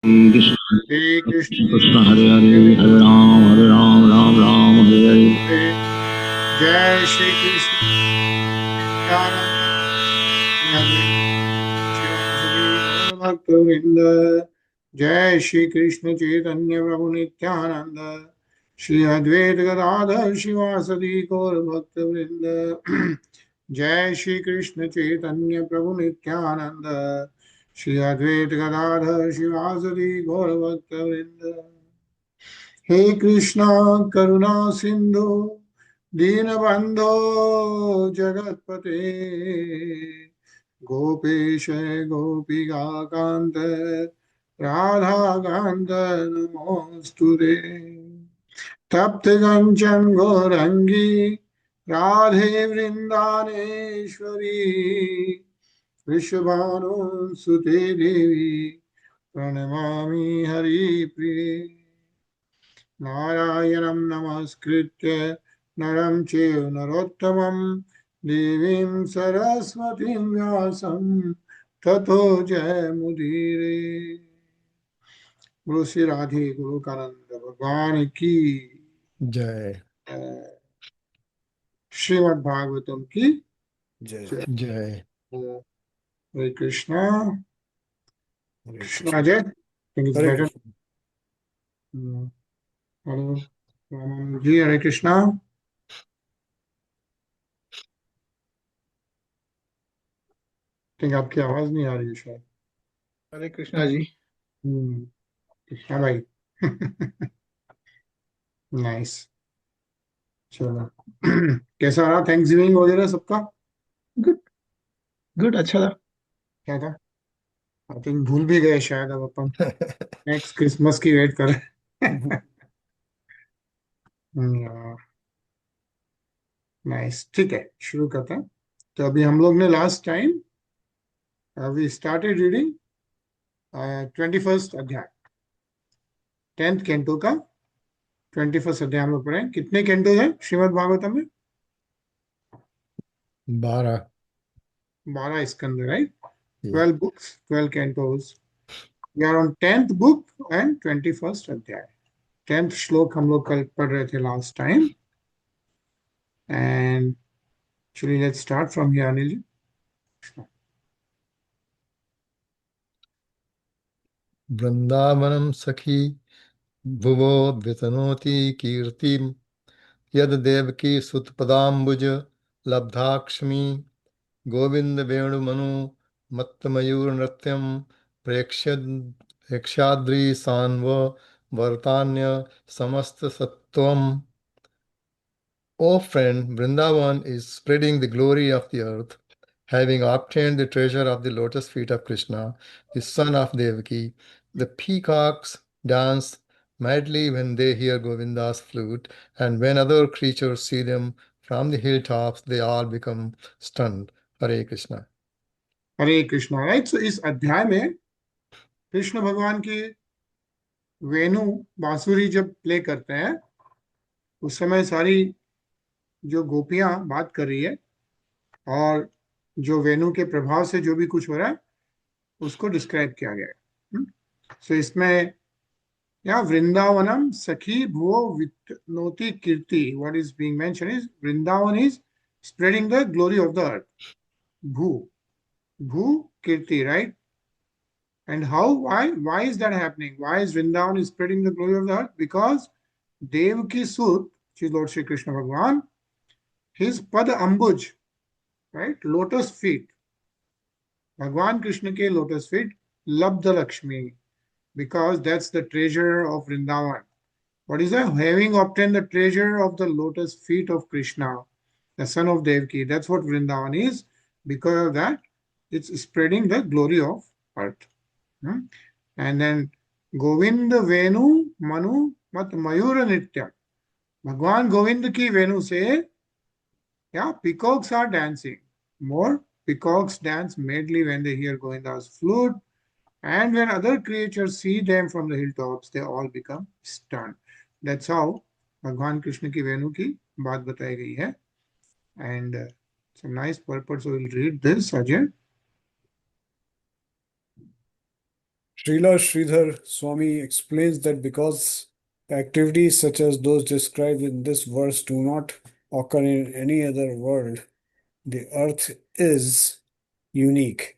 Hare Krishna, Krishna Hare Hare, Hare Ram, Ram Ram, Hare Hare. Jai Shri Krishna, Jai Shri Krishna Chaitanya Prabhu Nityananda, Shri Advaita Gadadhar Shivasadi Gaur Bhakta Vrinda. Jai Shri Krishna Chaitanya Prabhu Nityananda, Shri Advaita Gadadhar Shivasadi Gaur Bhakta Vrinda. He Krishna Karuna Sindhu Dinabandho Jagatpate Gopesha Gopiga Kanta Radha Kanta Namostude Tapta Kanchan Gorangi Radhe Vrindaneshwari Vrishabhanu Sute Devi Pranamami Hari Priye Narayanam Namaskritya Naram Chev Narottamam Devim Saraswatim Vyasam Tato Jayamudire. Guru Sri Radhe Guru Kananda Bhagwan ki जय Srimad Bhagavatam ki जय जय Hare Krishna. Hare Krishna Krishna Ajay. I think it's Hare better. Krishna Hello. Ji Hare Krishna. I think आपकी आवाज नहीं आ रही है शायद. हरे कृष्णा जी. कृष्णा भाई. नाइस. चलो. कैसा रहा थैंक्सगिविंग वगैरह सबका? Good good. अच्छा था. क्या था? आई थिंक भूल भी गए शायद. अब अपन नेक्स्ट क्रिसमस की वेट करें. नाइस. ठीक है, शुरू करते हैं. तो अभी हम लोग ने last time we started reading 21st अध्याय, 10th कैंटो का 21st अध्याय हम लोग पढ़े. कितने कैंटो हैं श्रीमद् भागवतम में? 12 स्कंद, right? 12 books, 12 cantos. We are on 10th book and 21st अध्याय. 10th श्लोक हम लोग कल पढ़ रहे थे last time. And actually let's start from here, Anil ji. वृंदावनम सखी भुवो वितनोति कीर्तिम यद देवकी सुतपदाम्बुज लब्धाक्ष्मी गोविंद वेणुमनु मत्तमयूर नृत्यम प्रेक्ष्याद्रि सान्व वर्तान्य समस्त सत्वम. O friend, Vrindavan is spreading the glory of the earth, having obtained the treasure of the lotus feet of Krishna, the son of Devaki. The peacocks dance madly when they hear Govinda's flute, and when other creatures see them from the hilltops, they all become stunned. Hare Krishna. Hare Krishna. Right. सो इस अध्याय में कृष्ण भगवान की वेणु बांसुरी जब play करते हैं उस समय सारी जो गोपियां बात कर रही है और जो वेणु के प्रभाव से जो भी कुछ हो रहा है उसको डिस्क्राइब किया गया है. सो इसमें या वृंदावनम सखी भुवो वितनोति कीर्ति. What is being mention is Vrindavan is spreading the glory of the earth. भू kirti, right? And how, why is that happening? Why is Vrindavan is spreading the glory of the earth? Because Devaki Sut, which is Lord Shri Krishna Bhagavan, his Pad Ambuj, right? Lotus feet. Bhagavan Krishna ke lotus feet, Labdha Lakshmi, because that's the treasure of Vrindavan. What is that? Having obtained the treasure of the lotus feet of Krishna, the son of Devaki. That's what Vrindavan is. Because of that, it's spreading the glory of earth. And then Govinda Venu Manu Mat Mayura Nitya. Bhagwan Govind ki Venu se, yeah, peacocks are dancing. More peacocks dance madly when they hear Govinda's flute. And when other creatures see them from the hilltops, they all become stunned. That's how Bhagwan Krishna ki Venu ki baat batai gayi hai. And it's a nice purport. So we'll read this, Ajay. Srila Sridhar Swami explains that because activities such as those described in this verse do not occur in any other world, the earth is unique.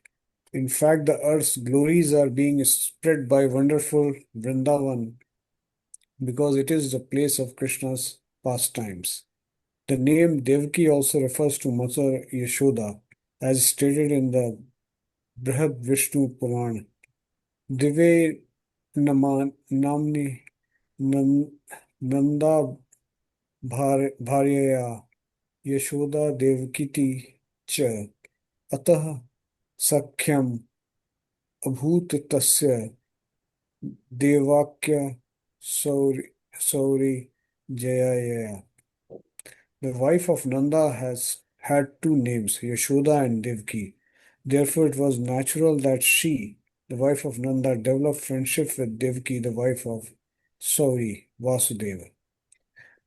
In fact, the earth's glories are being spread by wonderful Vrindavan because it is the place of Krishna's pastimes. The name Devaki also refers to Mother Yashoda, as stated in the Brihad Vishnu Puran. Dive namni Nanda Bharyaya Yashoda Devakiti cha atah sakhyam abhut tasya devakya sauri jayaya. The wife of Nanda had two names, Yashoda and Devaki. Therefore, it was natural that she, the wife of Nanda, developed friendship with Devaki, the wife of Sauri, Vasudeva.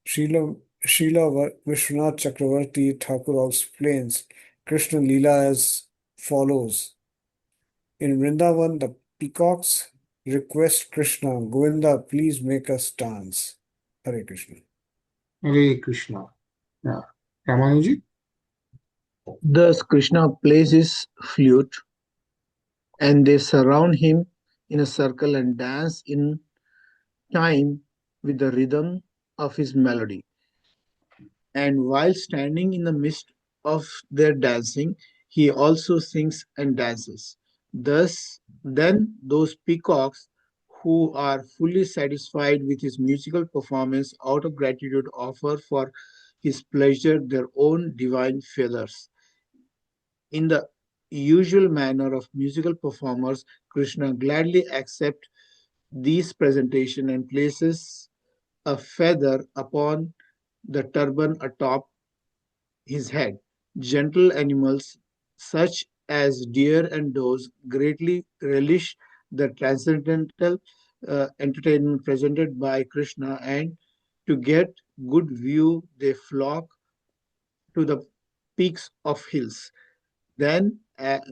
Srila Vishwanath Chakravarti Thakur explains Krishna Leela as follows. In Vrindavan, the peacocks request Krishna, Govinda, please make us dance. Hare Krishna. Hare Krishna. Yeah. Ramanuji? Thus, Krishna plays his flute and they surround him in a circle and dance in time with the rhythm of his melody. And while standing in the midst of their dancing, he also sings and dances. Thus, then those peacocks who are fully satisfied with his musical performance out of gratitude offer for his pleasure their own divine feathers. In the usual manner of musical performers, Krishna gladly accepts these presentations and places a feather upon the turban atop his head. Gentle animals such as deer and does greatly relish the transcendental entertainment presented by Krishna, and to get good view they flock to the peaks of hills. Then, as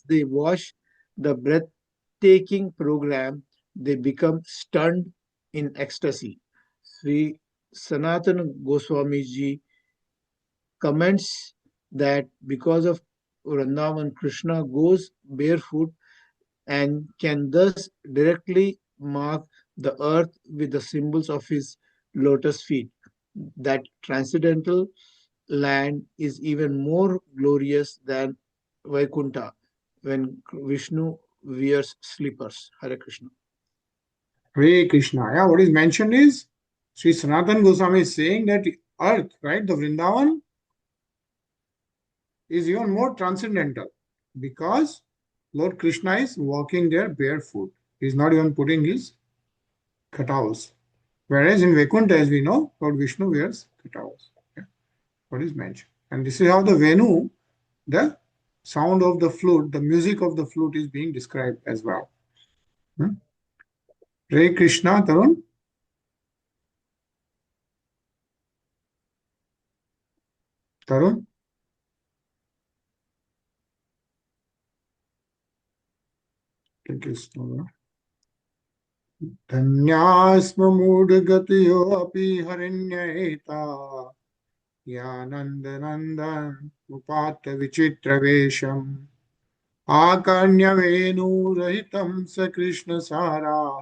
they watch the breathtaking program, they become stunned in ecstasy. Sri Sanatana Goswami ji comments that because of Vrindavan, Krishna goes barefoot and can thus directly mark the earth with the symbols of his lotus feet. That transcendental land is even more glorious than Vaikuntha when Vishnu wears slippers. Hare Krishna. Hare Krishna. Yeah, what is mentioned is Sri Sanatan Goswami is saying that earth, right, the Vrindavan is even more transcendental because Lord Krishna is walking there barefoot. He is not even putting his kataus. Whereas in Vaikuntha, as we know, Lord Vishnu wears kataus. Okay. What is mentioned. And this is how the Venu, the sound of the flute, the music of the flute is being described as well. Hare Krishna, Tarun. Tarun. Thank you so much. धन्यास्म मूढगतयो अपि हरिण्येता यानन्दनन्दन उपात्त विचित्रवेशम् आकर्ण्यवेणुरहितं स कृष्णसाराः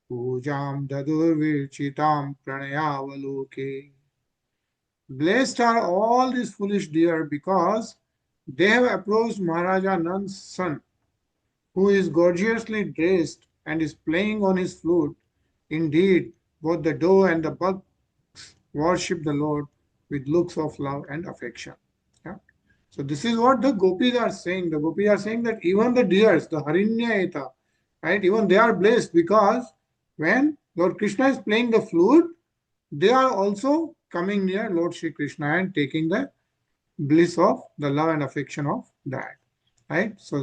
पूजां ददुर्विचितां प्रणयावलोके. Blessed are all these foolish deer because they have approached Maharaja Nand's son, who is gorgeously dressed and is playing on his flute. Indeed, both the doe and the buck worship the Lord with looks of love and affection. Yeah? So this is what the Gopis are saying. The Gopis are saying that even the deers, the Harinyayata, right, even they are blessed because when Lord Krishna is playing the flute, they are also coming near Lord Shri Krishna and taking the bliss of the love and affection of that. Right? So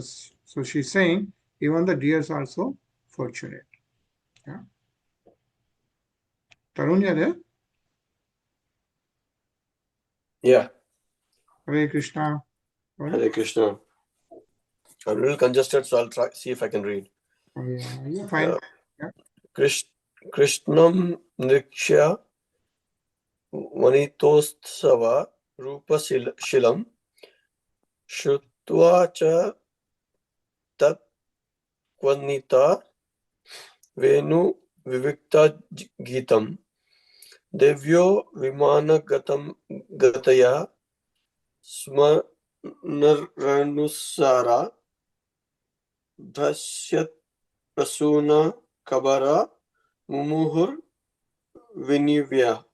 she's saying even the deers are so fortunate. Yeah. Tarun, you there? Yeah. Hare Krishna. Hare Krishna. I'm a little congested, so I'll try see if I can read. Yeah, fine. Yeah. Yeah. Krishnam Nrikshya Vanitostsava Rupa Shilam Shrutva cha Tat Kvanita Venu Vivikta Gitam Devyo Vimana Gataya Smaranusara Dhasyat Prasuna Kabara Mumuhur Vinivya.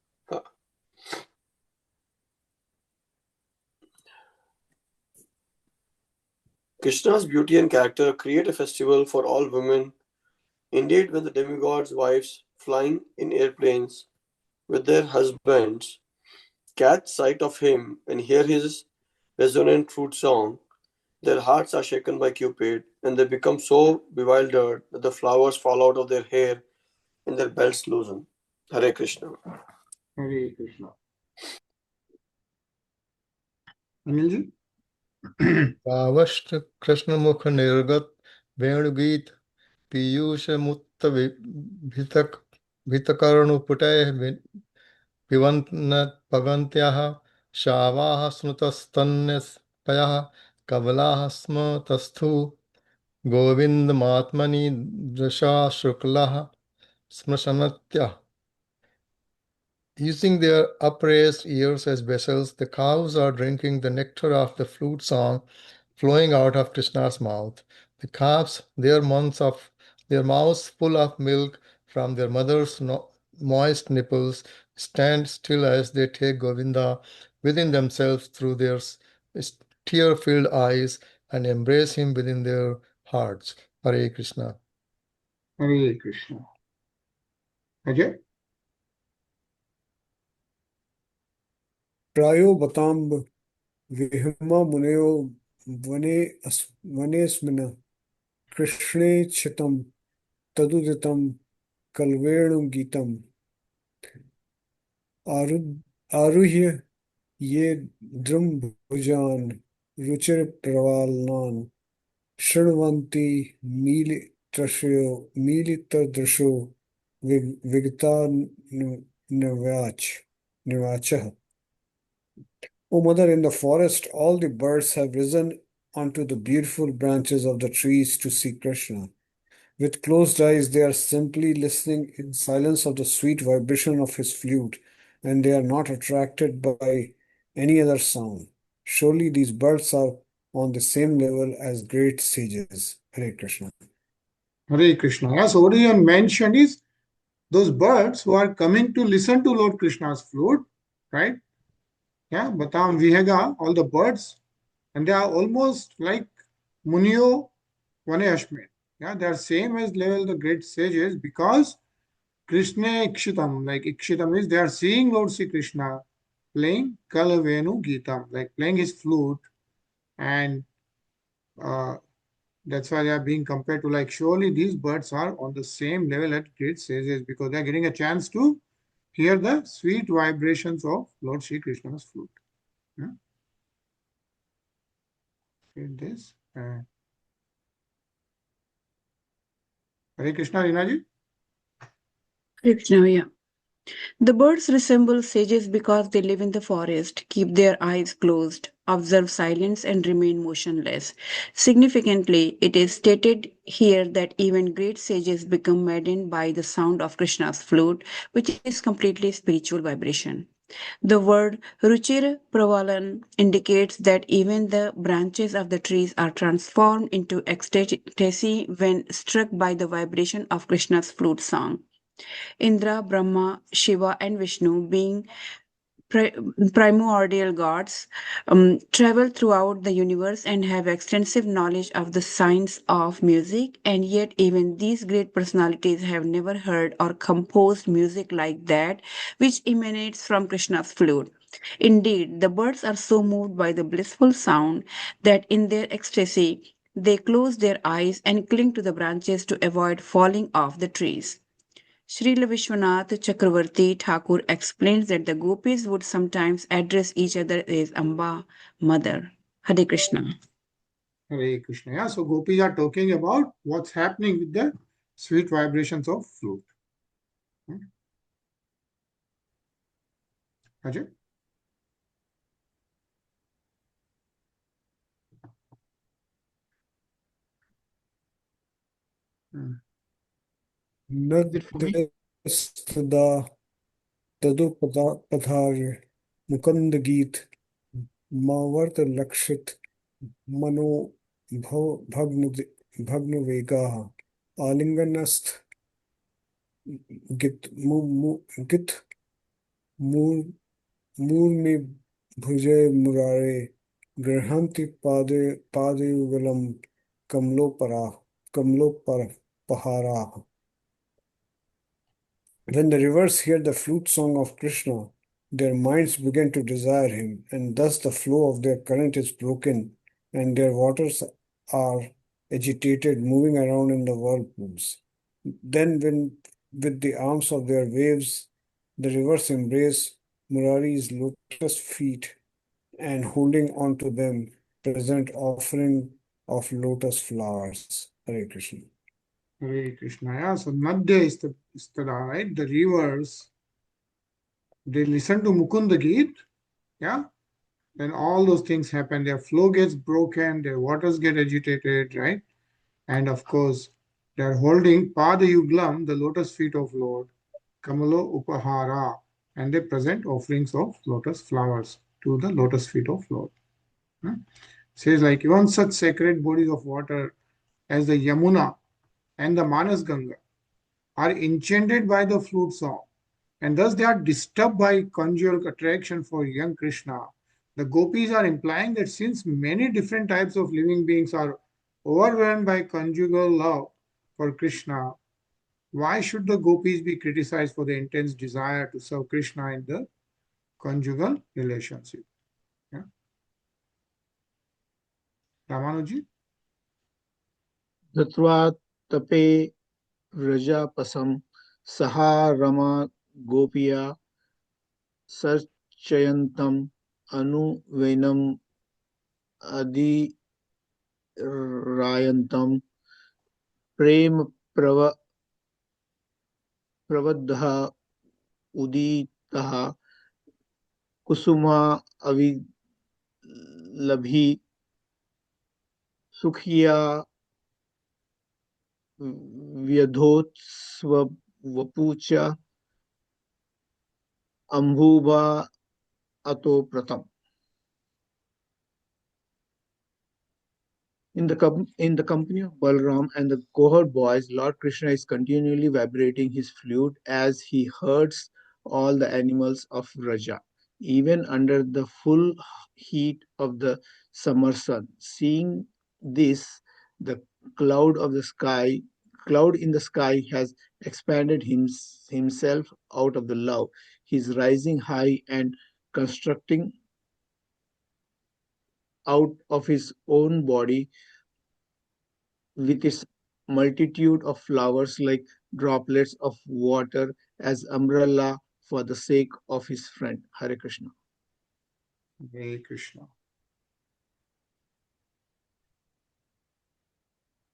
Krishna's beauty and character create a festival for all women. Indeed, when the demigods' wives, flying in airplanes with their husbands, catch sight of him and hear his resonant flute song, their hearts are shaken by Cupid, and they become so bewildered that the flowers fall out of their hair and their belts loosen. Hare Krishna. Hare Krishna. Anilji? Avashta Krishna Mukha Nirgat Venugit Piyusha Mutta Vitakaranu Putay Pivantnat Pagantyaha Shavaha Smutastanyas Payaha Kavalaha Smutasthu Govind Matmani Drasha Shuklaha Smrashanatya. Using their upraised ears as vessels, the cows are drinking the nectar of the flute song flowing out of Krishna's mouth. The calves, their mouths full of milk from their mother's moist nipples, stand still as they take Govinda within themselves through their tear-filled eyes and embrace him within their hearts. Hare Krishna. Hare Krishna. Ajay? Prayo Batamb Vihima Muneo Vanesmina Krishne Chitam Taduditam Kalvenu Gitam Aruhya Ye Drum Bhujan Ruchir Pravalnan Shrivanti Milita Drasho Vigta Nivachah. O mother, in the forest all the birds have risen onto the beautiful branches of the trees to see Krishna. With closed eyes, they are simply listening in silence of the sweet vibration of his flute, and they are not attracted by any other sound. Surely these birds are on the same level as great sages. Hare Krishna. Hare Krishna. Yeah, so what you mentioned is those birds who are coming to listen to Lord Krishna's flute, right? Yeah, Batam Vihega, all the birds, and they are almost like Munio Vaneshmet. Yeah, they are same as level the great sages because Krishna Ikshitam, like Ikshitam is they are seeing Lord Sri Krishna playing Kalavenu Gitam, like playing his flute, and that's why they are being compared to like surely these birds are on the same level at great sages because they are getting a chance to hear the sweet vibrations of Lord Sri Krishna's flute. Yeah. Read this. Hare Krishna, Rinaji. Krishna, yeah. The birds resemble sages because they live in the forest, keep their eyes closed, observe silence, and remain motionless. Significantly, it is stated here that even great sages become maddened by the sound of Krishna's flute, which is completely spiritual vibration. The word Ruchir Pravalan indicates that even the branches of the trees are transformed into ecstasy when struck by the vibration of Krishna's flute song. Indra, Brahma, Shiva, and Vishnu, being primordial gods, travel throughout the universe and have extensive knowledge of the science of music, and yet even these great personalities have never heard or composed music like that which emanates from Krishna's flute. Indeed, the birds are so moved by the blissful sound that in their ecstasy they close their eyes and cling to the branches to avoid falling off the trees. Srila Vishwanath Chakravarti Thakur explains that the Gopis would sometimes address each other as Amba, Mother. Hare Krishna. Hare Krishna. Yeah, so Gopis are talking about what's happening with the sweet vibrations of flute. Ajay? Is it for me? Nadda Tadu Padhar Mukund Geet Mavart Lakshit Mano Bhagnu Vega Alinganast Git Murmi Bhujay Murare Grahanti Pade Ugalam Kamlo Pahara. When the rivers hear the flute song of Krishna, their minds begin to desire him, and thus the flow of their current is broken, and their waters are agitated, moving around in the whirlpools. Then, when with the arms of their waves, the rivers embrace Murari's lotus feet, and holding on to them, present offering of lotus flowers. Hare Krishna. Hare Krishna. Yeah, so Nadya is the right? The rivers, they listen to Mukunda Geet. Yeah. Then all those things happen. Their flow gets broken, their waters get agitated, right? And of course, they are holding Padayuglam, the lotus feet of Lord, Kamalo Upahara, and they present offerings of lotus flowers to the lotus feet of Lord. Says like even such sacred bodies of water as the Yamuna and the Manas Ganga are enchanted by the flute song, and thus they are disturbed by conjugal attraction for young Krishna. The Gopis are implying that since many different types of living beings are overwhelmed by conjugal love for Krishna, why should the Gopis be criticized for the intense desire to serve Krishna in the conjugal relationship? Yeah. Ramanuji? Tatva tape Vrajapasam Saha Rama Gopiya Sarchayantam Anu Venam Adi Rayantam Prem Pravadha Uditaha Kusuma Avilabhi Sukhiya Vyadhotsvapucha Ambhuba Ato Pratam. In the company of Balram and the cohort boys, Lord Krishna is continually vibrating his flute as he herds all the animals of Vraja, even under the full heat of the summer sun. Seeing this, the cloud in the sky has expanded himself out of the love. He is rising high and constructing out of his own body with its multitude of flowers like droplets of water as umbrella for the sake of his friend. Hare Krishna. Hare Krishna.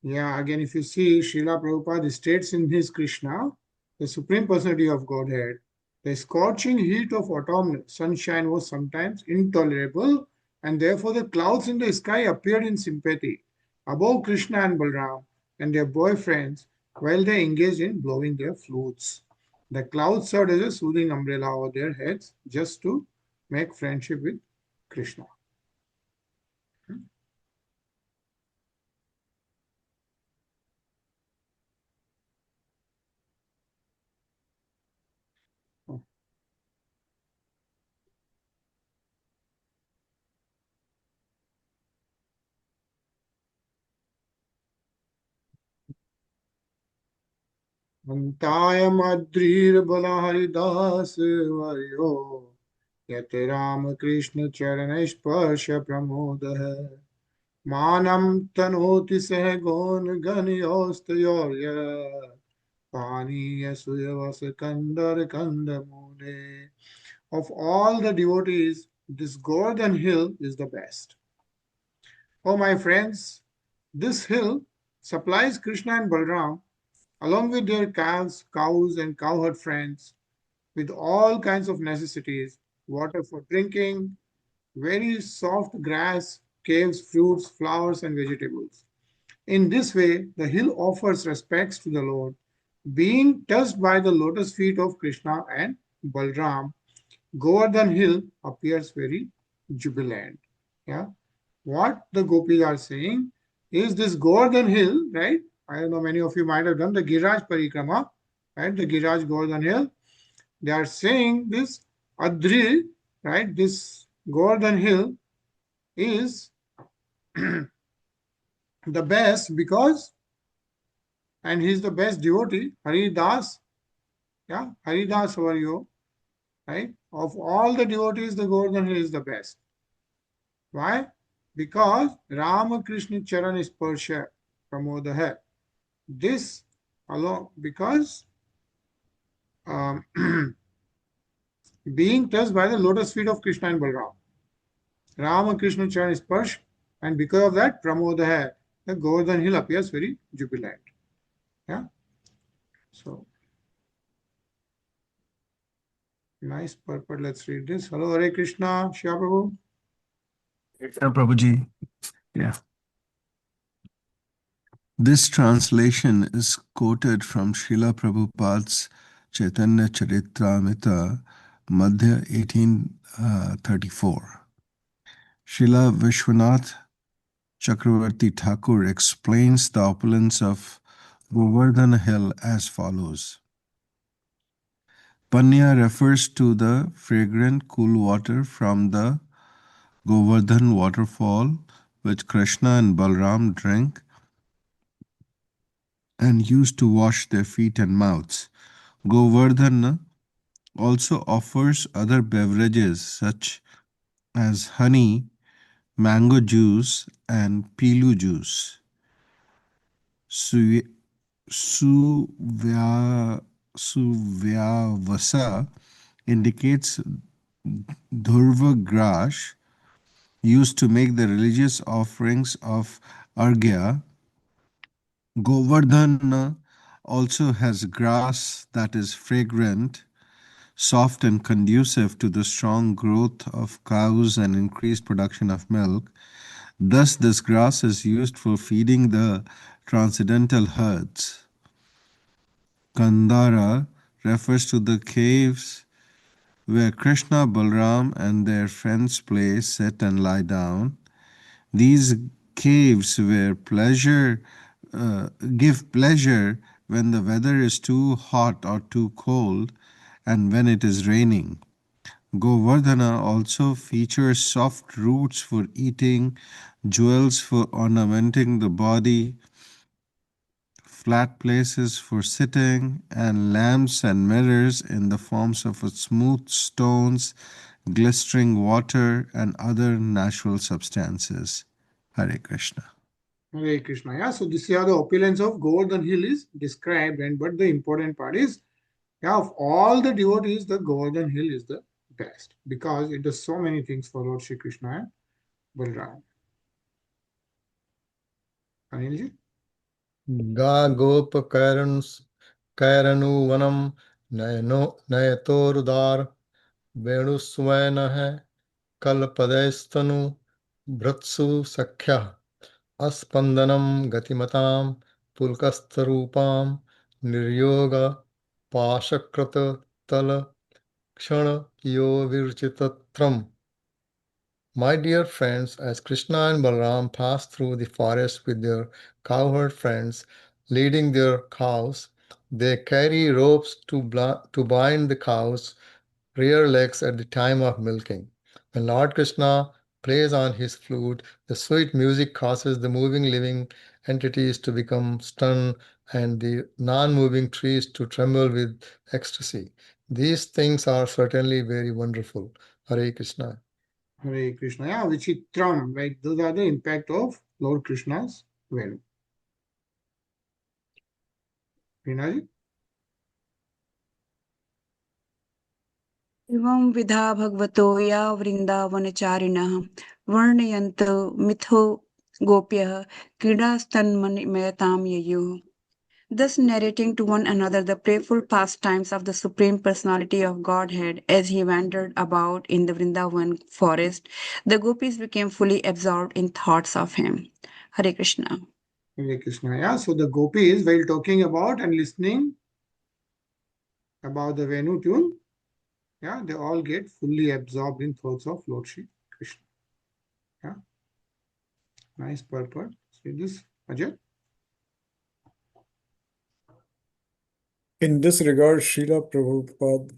Yeah, again, if you see, Srila Prabhupada states in his Krishna, the Supreme Personality of Godhead, the scorching heat of autumn sunshine was sometimes intolerable, and therefore the clouds in the sky appeared in sympathy above Krishna and Balram and their boyfriends while they engaged in blowing their flutes. The clouds served as a soothing umbrella over their heads just to make friendship with Krishna. अंताय मद्रीर बला हरिदास वर्यो यत राम कृष्ण चरण स्पर्श प्रमोद है मानम तनोति सह गौन गण योस्तयोर्य पानीय सुयवस कंदर कंद मूले. Of all the devotees, this Govardhan hill is the best. Oh, my friends, This hill supplies Krishna and Balram along with their calves, cows, and cowherd friends with all kinds of necessities, water for drinking, very soft grass, caves, fruits, flowers, and vegetables. In this way, the hill offers respects to the Lord. Being touched by the lotus feet of Krishna and Balram, Govardhan hill appears very jubilant. Yeah. What the Gopis are saying is this Govardhan hill, right? I don't know, many of you might have done the Giraj Parikrama, right? The Giraj Govardhan hill. They are saying this Adri, right? This Govardhan hill is the best because, and he is the best devotee, Haridas. Yeah, Haridas Varyo, right? Of all the devotees, the Govardhan hill is the best. Why? Because Ramakrishna Charan Sparsha Pramoda hai. This alone, because being touched by the lotus feet of Krishna and Balram, Ramakrishna Charan Sparsh, and because of that, Pramoda hai, the Govardhan hill appears very jubilant. Yeah. So, nice purport. Let's read this. Hello, Hare Krishna, Shya Prabhu. Prabhuji. Yeah. This translation is quoted from Srila Prabhupada's Chaitanya Charitamrita, Madhya 1834. Srila Vishwanath Chakravarti Thakur explains the opulence of Govardhan Hill as follows. Panya refers to the fragrant cool water from the Govardhan waterfall, which Krishna and Balram drink and used to wash their feet and mouths. Govardhan also offers other beverages such as honey, mango juice, and pilu juice. Suvyavasa indicates dhurva grass used to make the religious offerings of Arghya. Govardhan also has grass that is fragrant, soft and conducive to the strong growth of cows and increased production of milk. Thus, this grass is used for feeding the transcendental herds. Kandara refers to the caves where Krishna, Balram, and their friends play, sit, and lie down. These caves give pleasure when the weather is too hot or too cold and when it is raining. Govardhana also features soft roots for eating, jewels for ornamenting the body, flat places for sitting, and lamps and mirrors in the forms of smooth stones, glistering water, and other natural substances. Hare Krishna. Hare Krishna. Yeah, so this is how the opulence of Govardhan hill is described, and but the important part is, yeah, of all the devotees, the Govardhan hill is the best because it does so many things for Lord Shri Krishna and Balram. Anilji? Ga gop kairanu vanam nayatorudar venu swena hai kalpadestanu bhratsu sakhya aspandanam gatimatam pulkastarupam niryoga pashakrata tala kshana yo virchitatram. My dear friends, as Krishna and Balram pass through the forest with their cowherd friends leading their cows, they carry ropes to bind the cows' rear legs at the time of milking. When Lord Krishna plays on his flute, the sweet music causes the moving living entities to become stunned and the non-moving trees to tremble with ecstasy. These things are certainly very wonderful. Hare Krishna. Hare Krishna. Yeah, Vichitram, right? Those are the impact of Lord Krishna's Venu. Rinaji? एवं विधा भगवतो या वृंदावनचारिणः वर्णयन्तो मिथो Gopyah Kṛṣṇastanmayatam yayu. Thus narrating to one another the playful pastimes of the Supreme Personality of Godhead as he wandered about in the Vrindavan forest, the gopis became fully absorbed in thoughts of him. Hare Krishna. Hare Krishna. Yeah, so the gopis, while talking about and listening about the Venu tune, yeah, they all get fully absorbed in thoughts of Lord Shri Krishna. Yeah, nice purport. See this, Ajay? In this regard, Srila Prabhupada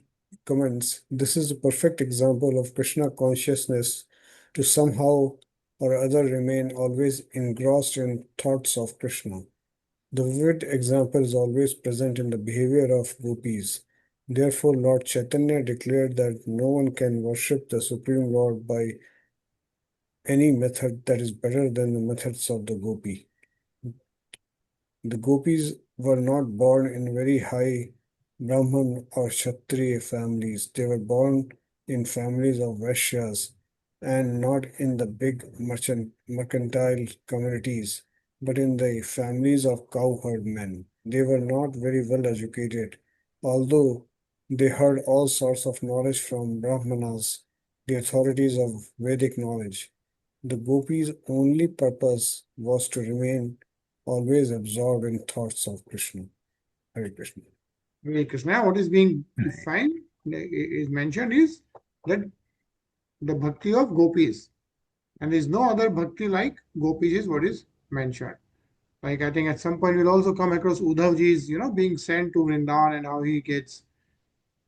comments, this is a perfect example of Krishna consciousness to somehow or other remain always engrossed in thoughts of Krishna. The vivid example is always present in the behavior of gopis. Therefore, Lord Chaitanya declared that no one can worship the Supreme Lord by any method that is better than the methods of the gopi. The gopis were not born in very high Brahman or Kshatriya families. They were born in families of Vaishyas and not in the big mercantile communities, but in the families of cowherd men. They were not very well educated, although they heard all sorts of knowledge from Brahmanas, the authorities of Vedic knowledge. The gopis' only purpose was to remain always absorbed in thoughts of Krishna. Hare Krishna. Hare Krishna. What is being defined, is mentioned is that the bhakti of gopis. And there is no other bhakti like gopis is what is mentioned. Like I think at some point we'll also come across Uddhavji's, being sent to Vrindavan and how he gets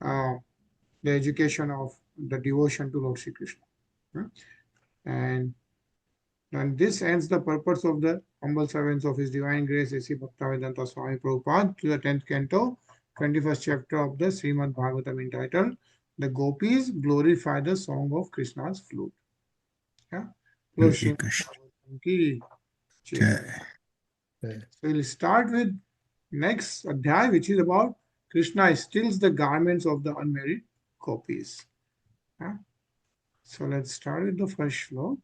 the education of the devotion to Lord Shri Krishna. And this ends the purpose of the humble servants of His Divine Grace, A.C. Bhaktavedanta Swami Prabhupada, to the 10th canto, 21st chapter of the Srimad Bhagavatam, entitled The Gopis Glorify the Song of Krishna's Flute. Yeah. Hare Srimad Krishna. Bhagavatam ki jai. Jai. So we'll start with next adhyay, which is about Krishna steals the garments of the unmarried gopis. Yeah. So let's start with the first shloka.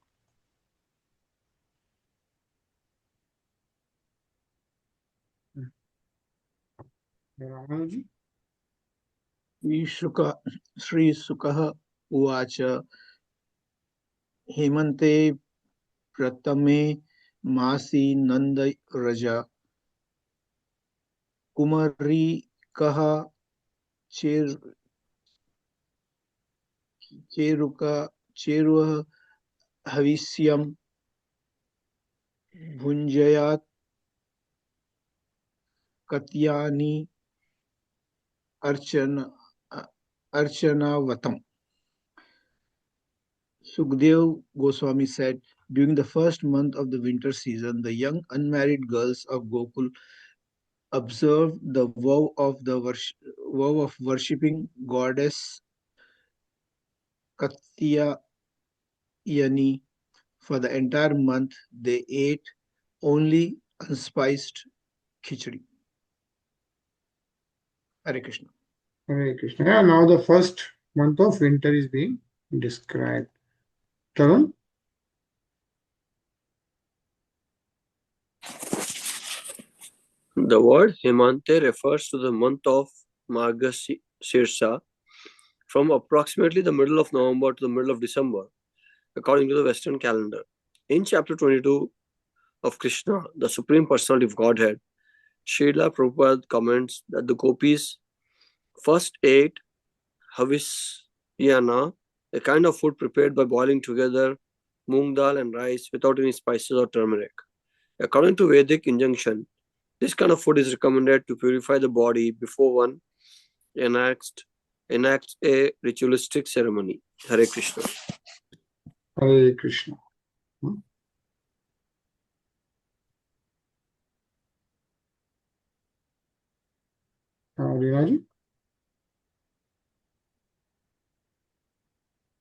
Ramanuji. श्रीशुकः उवाच हेमन्ते प्रथमे मासि नन्दरज कुमारिकः चेरुः हविष्यं भुञ्जयात् कत्यानि अर्चनावतम्. Sukdev Goswami said, during the first month of the winter season, the young unmarried girls of Gokul observed the vow of worshipping goddess Katyayani. For the entire month, they ate only unspiced khichdi. Hare Krishna. Hare Krishna. Yeah, now the first month of winter is being described. Tarun? The word Hemante refers to the month of Margashirsha, from approximately the middle of November to the middle of December, according to the Western calendar. In chapter 22 of Krishna, the Supreme Personality of Godhead, Srila Prabhupada comments that the gopis first ate havisyana, a kind of food prepared by boiling together moong dal and rice without any spices or turmeric. According to Vedic injunction, this kind of food is recommended to purify the body before one enacts a ritualistic ceremony. Hare Krishna. Hare Krishna. Rinaji?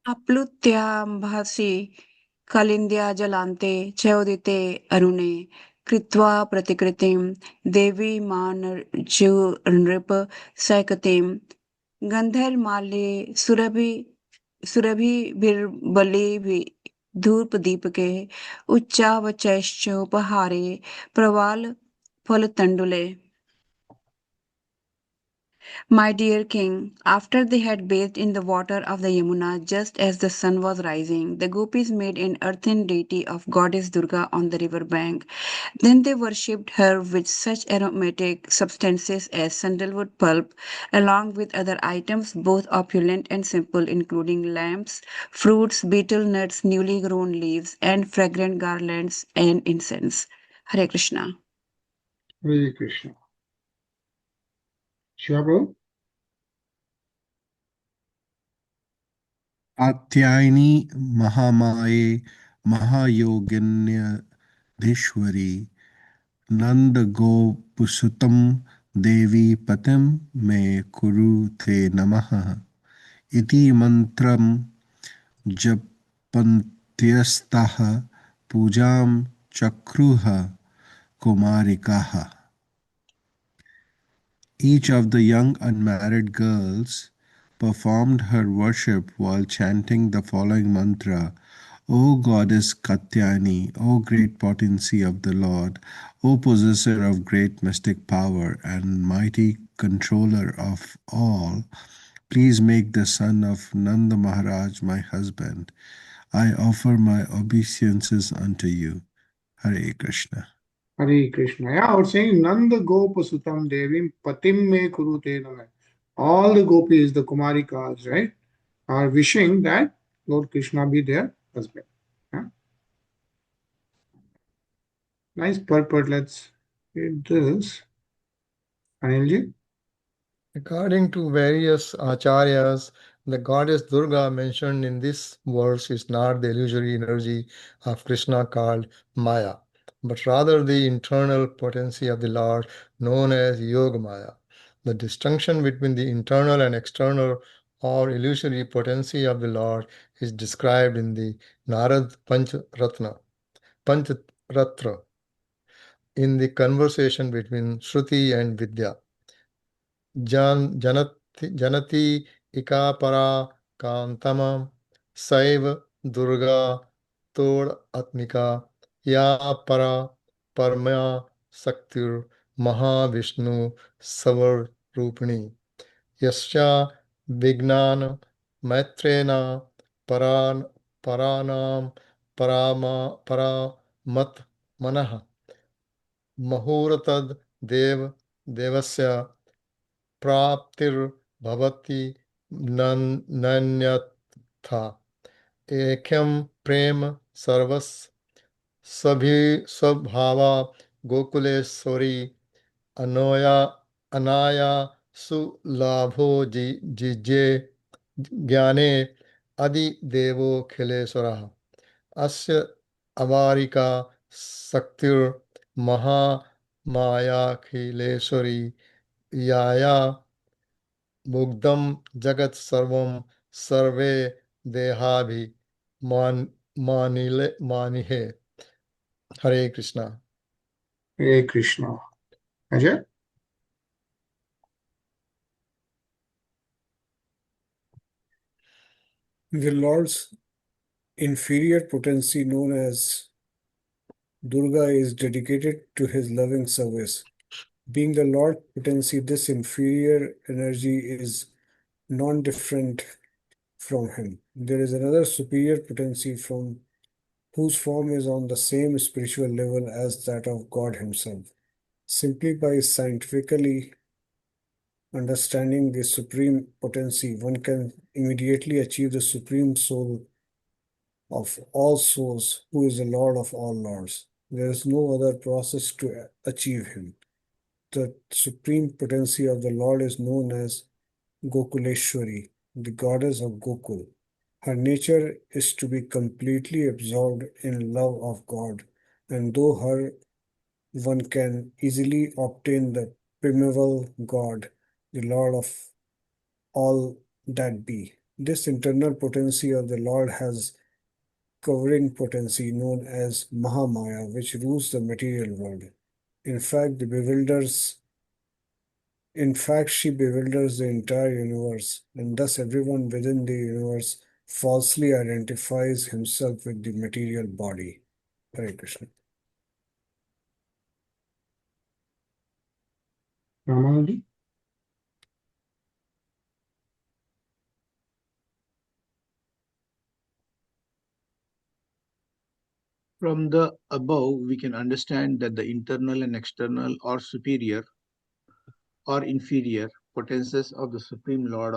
Aplutyaambhasi kalindya jalante chaudite arune kritva pratikritim devi manarju nrip saikatim gandhar male surabhi birbali धूप Dipke उच्चावचैश्चोपहारे प्रवाल फलतंडुले. My dear king, after they had bathed in the water of the Yamuna just as the sun was rising, the Gopis made an earthen deity of goddess Durga on the river bank. Then they worshipped her with such aromatic substances as sandalwood pulp, along with other items both opulent and simple, including lamps, fruits, betel nuts, newly grown leaves, and fragrant garlands and incense. Hare Krishna. Hare Krishna. Shiva Prabhu? Katyayani महामाये महायोगिन्यधीश्वरी नंद गोपसुतम देवी पतिम मे कुरु ते नमः इति मंत्रम जपन्त्यस्ताः पूजां चक्रुः कुमारिकाः. Each of the young unmarried girls performed her worship while chanting the following mantra: O Goddess Katyani, O great potency of the Lord, O possessor of great mystic power and mighty controller of all, please make the son of Nanda Maharaj my husband. I offer my obeisances unto you. Hare Krishna. Hare Krishna. Yeah, I was saying Nanda Gopasutam Devim Patim Me Kurute Namah. All the gopis, the Kumarikas, right, are wishing that Lord Krishna be their husband. Yeah? Nice purport. Let's read this. Anilji? According to various acharyas, the goddess Durga mentioned in this verse is not the illusory energy of Krishna called Maya, but rather the internal potency of the Lord known as Yoga Maya. The distinction between the internal and external or illusory potency of the Lord is described in the Narad Pancharatna in the conversation between Shruti and Vidya. Janati ikapara kantamam saiv durga tod atmika ya para parmaya saktir mahavishnu savar rupini yasya vignan maitrena paranam paramat manah muhuratad devasya प्राप्तिर भवति नन्यथा एख्यम प्रेम सर्वस सभी स्वभावा गोकुलेश्वरी अनोया अनाया सुलाभो जिजे ज्ञाने आदि देवो खिलेश्वरः अस्य अवारिका शक्तिर महामायाखिलेश्वरी याया मुग्धम जगत सर्वम सर्वे देहाभि मानिहे. Hare Krishna. Hare Krishna. Ajay? The Lord's inferior potency known as Durga is dedicated to his loving service. Being the Lord potency, this inferior energy is non-different from him. There is another superior potency from whose form is on the same spiritual level as that of God himself. Simply by scientifically understanding the supreme potency, one can immediately achieve the supreme soul of all souls, who is the Lord of all lords. There is no other process to achieve him. The supreme potency of the Lord is known as Gokuleshwari, the goddess of Gokul. Her nature is to be completely absorbed in love of God, and though her one can easily obtain the primeval God, the Lord of all that be. This internal potency of the Lord has covering potency known as Mahamaya, which rules the material world. In fact, she bewilders the entire universe, and thus everyone within the universe falsely identifies himself with the material body. Hare Krishna. Ramanuji? From the above, we can understand that the internal and external or superior or inferior potencies of the Supreme Lord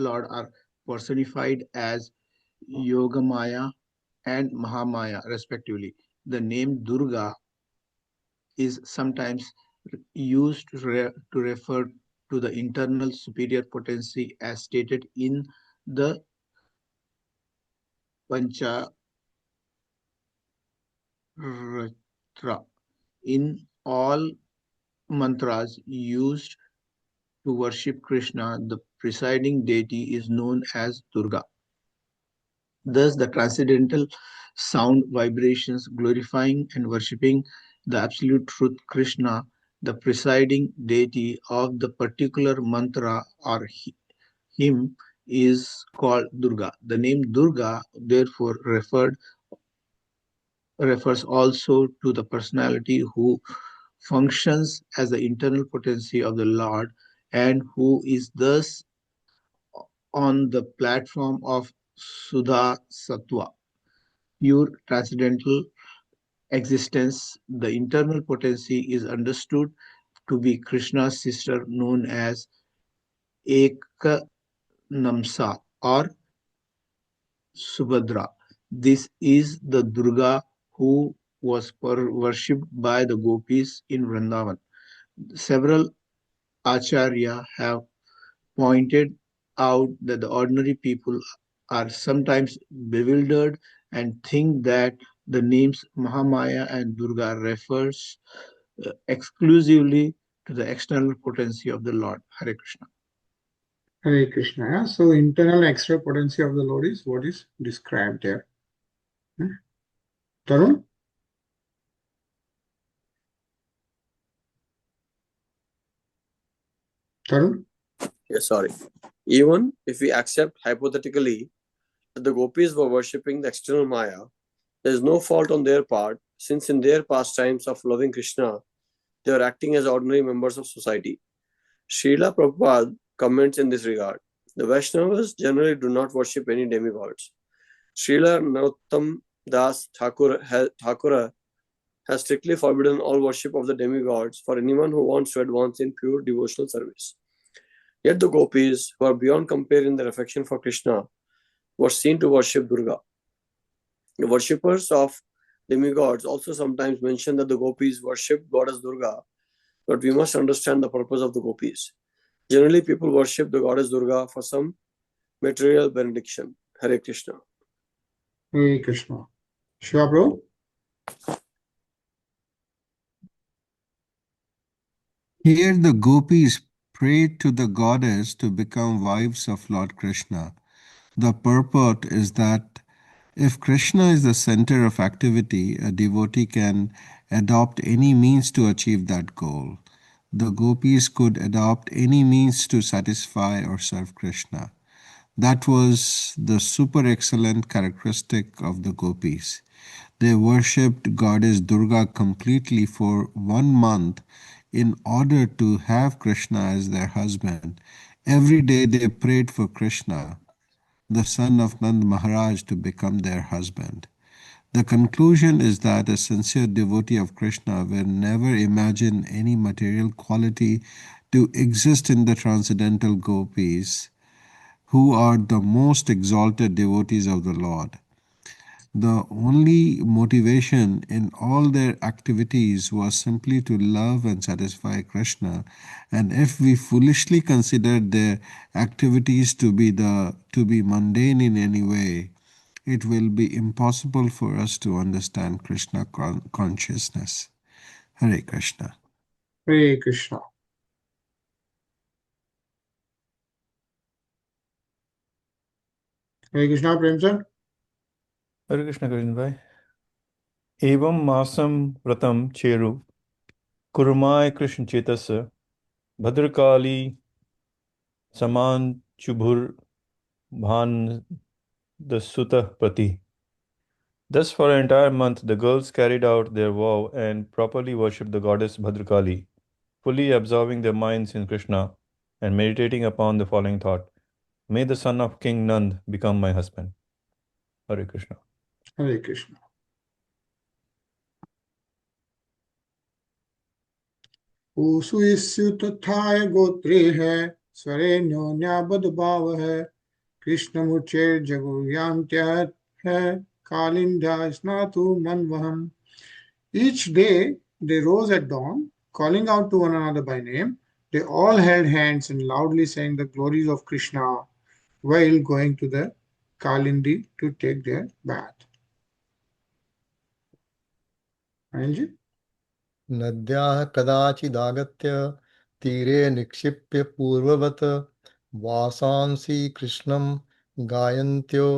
are personified as Yogamaya and Mahamaya, respectively. The name Durga is sometimes used to refer to the internal superior potency as stated in the Pancharatra. In all mantras used to worship Krishna, the presiding deity is known as Durga. Thus, the transcendental sound vibrations glorifying and worshipping the absolute truth Krishna, the presiding deity of the particular mantra or hymn, is called Durga. The name Durga, therefore, refers also to the personality who functions as the internal potency of the Lord and who is thus on the platform of Sudha Sattva, pure transcendental existence. The internal potency is understood to be Krishna's sister known as Ekanamsa or Subhadra. This is the Durga who was worshipped by the Gopis in Vrindavan. Several acharya have pointed out that the ordinary people are sometimes bewildered and think that the names Mahamaya and Durga refers exclusively to the external potency of the Lord. Hare Krishna. Hare Krishna. Yeah? So internal extra potency of the Lord is what is described there. Tarun? Tarun? Yes, sorry. Even if we accept hypothetically that the gopis were worshipping the external Maya, there is no fault on their part, since in their pastimes of loving Krishna, they are acting as ordinary members of society. Srila Prabhupada comments in this regard. The Vaishnavas generally do not worship any demigods. Srila Narottam Das Thakura has strictly forbidden all worship of the demigods for anyone who wants to advance in pure devotional service. Yet the gopis, who are beyond compare in their affection for Krishna, were seen to worship Durga. The worshippers of demigods also sometimes mention that the gopis worship goddess Durga, but we must understand the purpose of the gopis. Generally, people worship the goddess Durga for some material benediction. Hare Krishna. Hare Krishna. Shiva Prabhu? Here the gopis prayed to the goddess to become wives of Lord Krishna. The purport is that if Krishna is the center of activity, a devotee can adopt any means to achieve that goal. The gopis could adopt any means to satisfy or serve Krishna. That was the super excellent characteristic of the gopis. They worshipped goddess Durga completely for 1 month in order to have Krishna as their husband. Every day they prayed for Krishna, the son of Nand Maharaj, to become their husband. The conclusion is that a sincere devotee of Krishna will never imagine any material quality to exist in the transcendental gopis, who are the most exalted devotees of the Lord. The only motivation in all their activities was simply to love and satisfy Krishna. And if we foolishly considered their activities to be mundane in any way, it will be impossible for us to understand Krishna consciousness. Hare Krishna. Hare Krishna. Hare Krishna, Premchand. Hare Krishna Govind bhai. Evam masam vratam cheru kurmai Krishna chetasa bhadrakali saman chubhur bhan the Sutta Prati. Thus, for an entire month, the girls carried out their vow and properly worshipped the goddess Bhadrakali, fully absorbing their minds in Krishna and meditating upon the following thought: May the son of King Nand become my husband. Hare Krishna. Hare Krishna. उषु तथाय Gotre है स्वरे न्योन्याबद भाव है कृष्ण मुचे जगुयांत्य है कालिंद्या स्नातु मनवहम. Each day they rose at dawn, calling out to one another by name. They all held hands and loudly sang the glories of Krishna while going to the Kalindi to take their bath. Anji? नद्याः कदाचिदागत्य तीरे निक्षिप्य पूर्ववत् वासांसि कृष्णं गायन्त्यो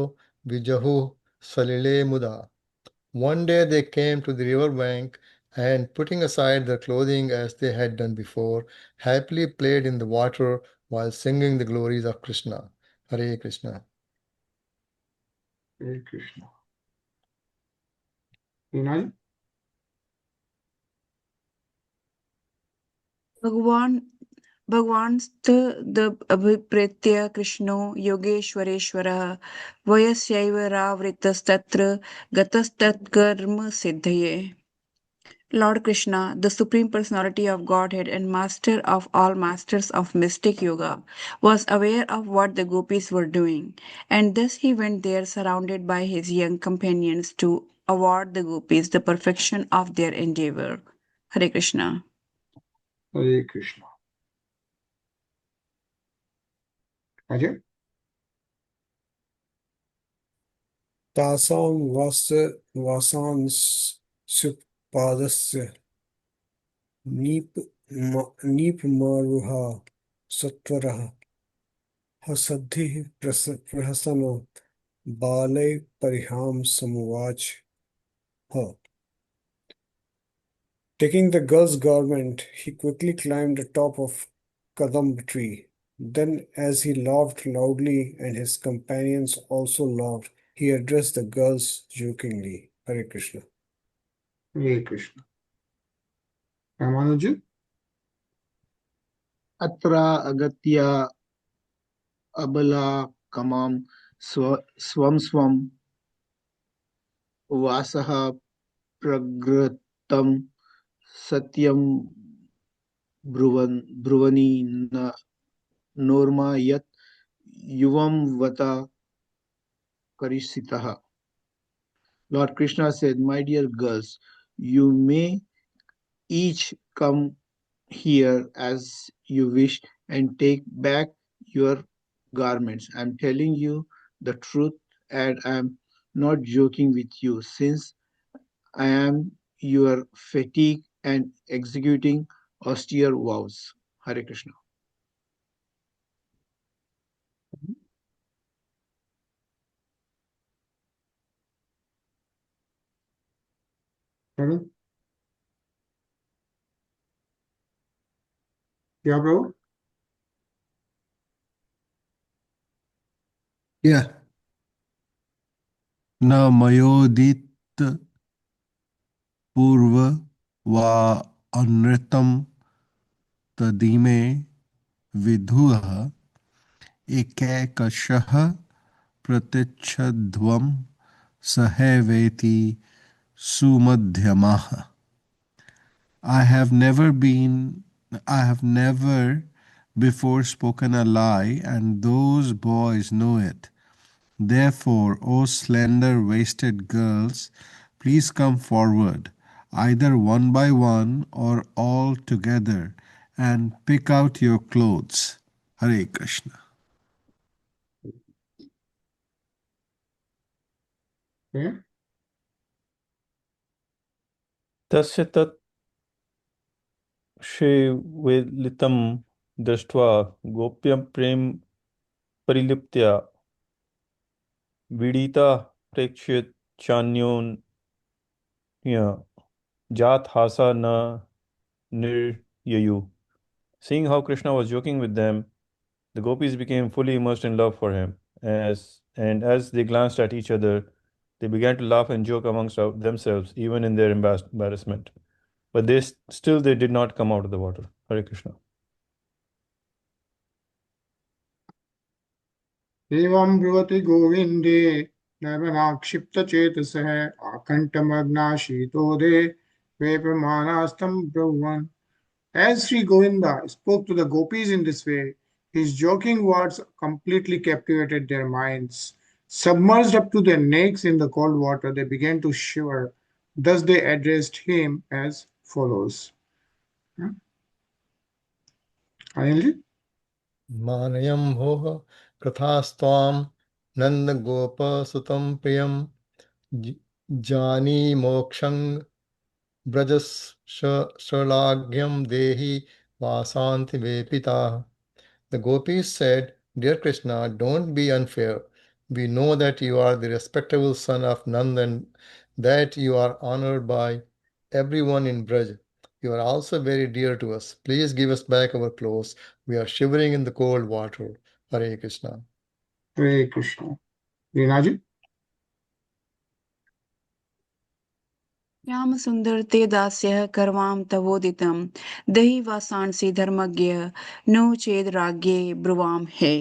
विजहुः सलिले मुदा. One day they came to the river bank and, putting aside their clothing as they had done before, happily played in the water while singing the glories of Krishna. Hare Krishna. Hare Krishna. Heenaji? भगवान्स्तदभिप्रेत्य Krishna योगेश्वरेश्वरः वयस्यैव गतस्तत्कर्मसिद्धये. Lord Krishna, the Supreme Personality of Godhead and Master of all masters of mystic yoga, was aware of what the gopis were doing, and thus he went there surrounded by his young companions to award the gopis the perfection of their endeavor. Hare Krishna. Hare Krishna. Ajay? तासां वासांसुपादस्य नीपमारुहा सत्वरः हसद्भिः प्रहसनो बालैः परिहांसमुवाचः. Taking the girl's garment, he quickly climbed the top of Kadamba tree. Then, as he laughed loudly and his companions also laughed, he addressed the girls jokingly. Hare Krishna. Hare Krishna. Ramanuja? अत्र अगत्य अबला कमां स्वं स्वं वासः प्रगृतं सत्यं ब्रुवनि Norma यत् युवं वत करिष्यतः. Lord Krishna said, "My dear girls, you may each come here as you wish and take back your garments. I'm telling you the truth and I'm not joking with you, since I am your fatigue and executing austere vows." Hare Krishna. Pardon? Yeah, bro? Yeah. Na mayodit purva va anritam tadime vidhuah ekakashah pratichadvam saheveti sumadhyamah. I have never before spoken a lie, and those boys know it. Therefore, O slender waisted girls, please come forward, either one by one or all together, and pick out your clothes. Hare Krishna. Yeah? Tasya tat Shrividitam Dashtva Gopyam Prem Pariliptya Vidita Prekshit Chanyonya Jat Hasa Na Niryayu. Seeing how Krishna was joking with them, the gopis became fully immersed in love for him. As And as they glanced at each other, they began to laugh and joke amongst themselves, even in their embarrassment. But still they did not come out of the water. Hare Krishna. एवं ब्रुवति गोविन्दे नवनाक्षिप्तचेतसः आकण्ठमग्नाशीतोदे वेपमानास्तं ब्रुवन्. As Sri Govinda spoke to the gopis in this way, his joking words completely captivated their minds. Submerged up to their necks in the cold water, they began to shiver. Thus they addressed him as follows. Anilji? Manayam bhoha kathastvam nanda gopa sutam priyam jani mokshang brajas shalagyam dehi vasanti vepita. The gopis said, Dear Krishna, don't be unfair. We know that you are the respectable son of Nanda and that you are honored by everyone in Braj. You are also very dear to us. Please give us back our clothes. We are shivering in the cold water. Hare Krishna. Hare Krishna. Rinaji? Shyam सुंदर ते दास्य करवाम तवोदितम दही वासांसी धर्मज्ञ no Chand राज्ञे ब्रुवाम hey.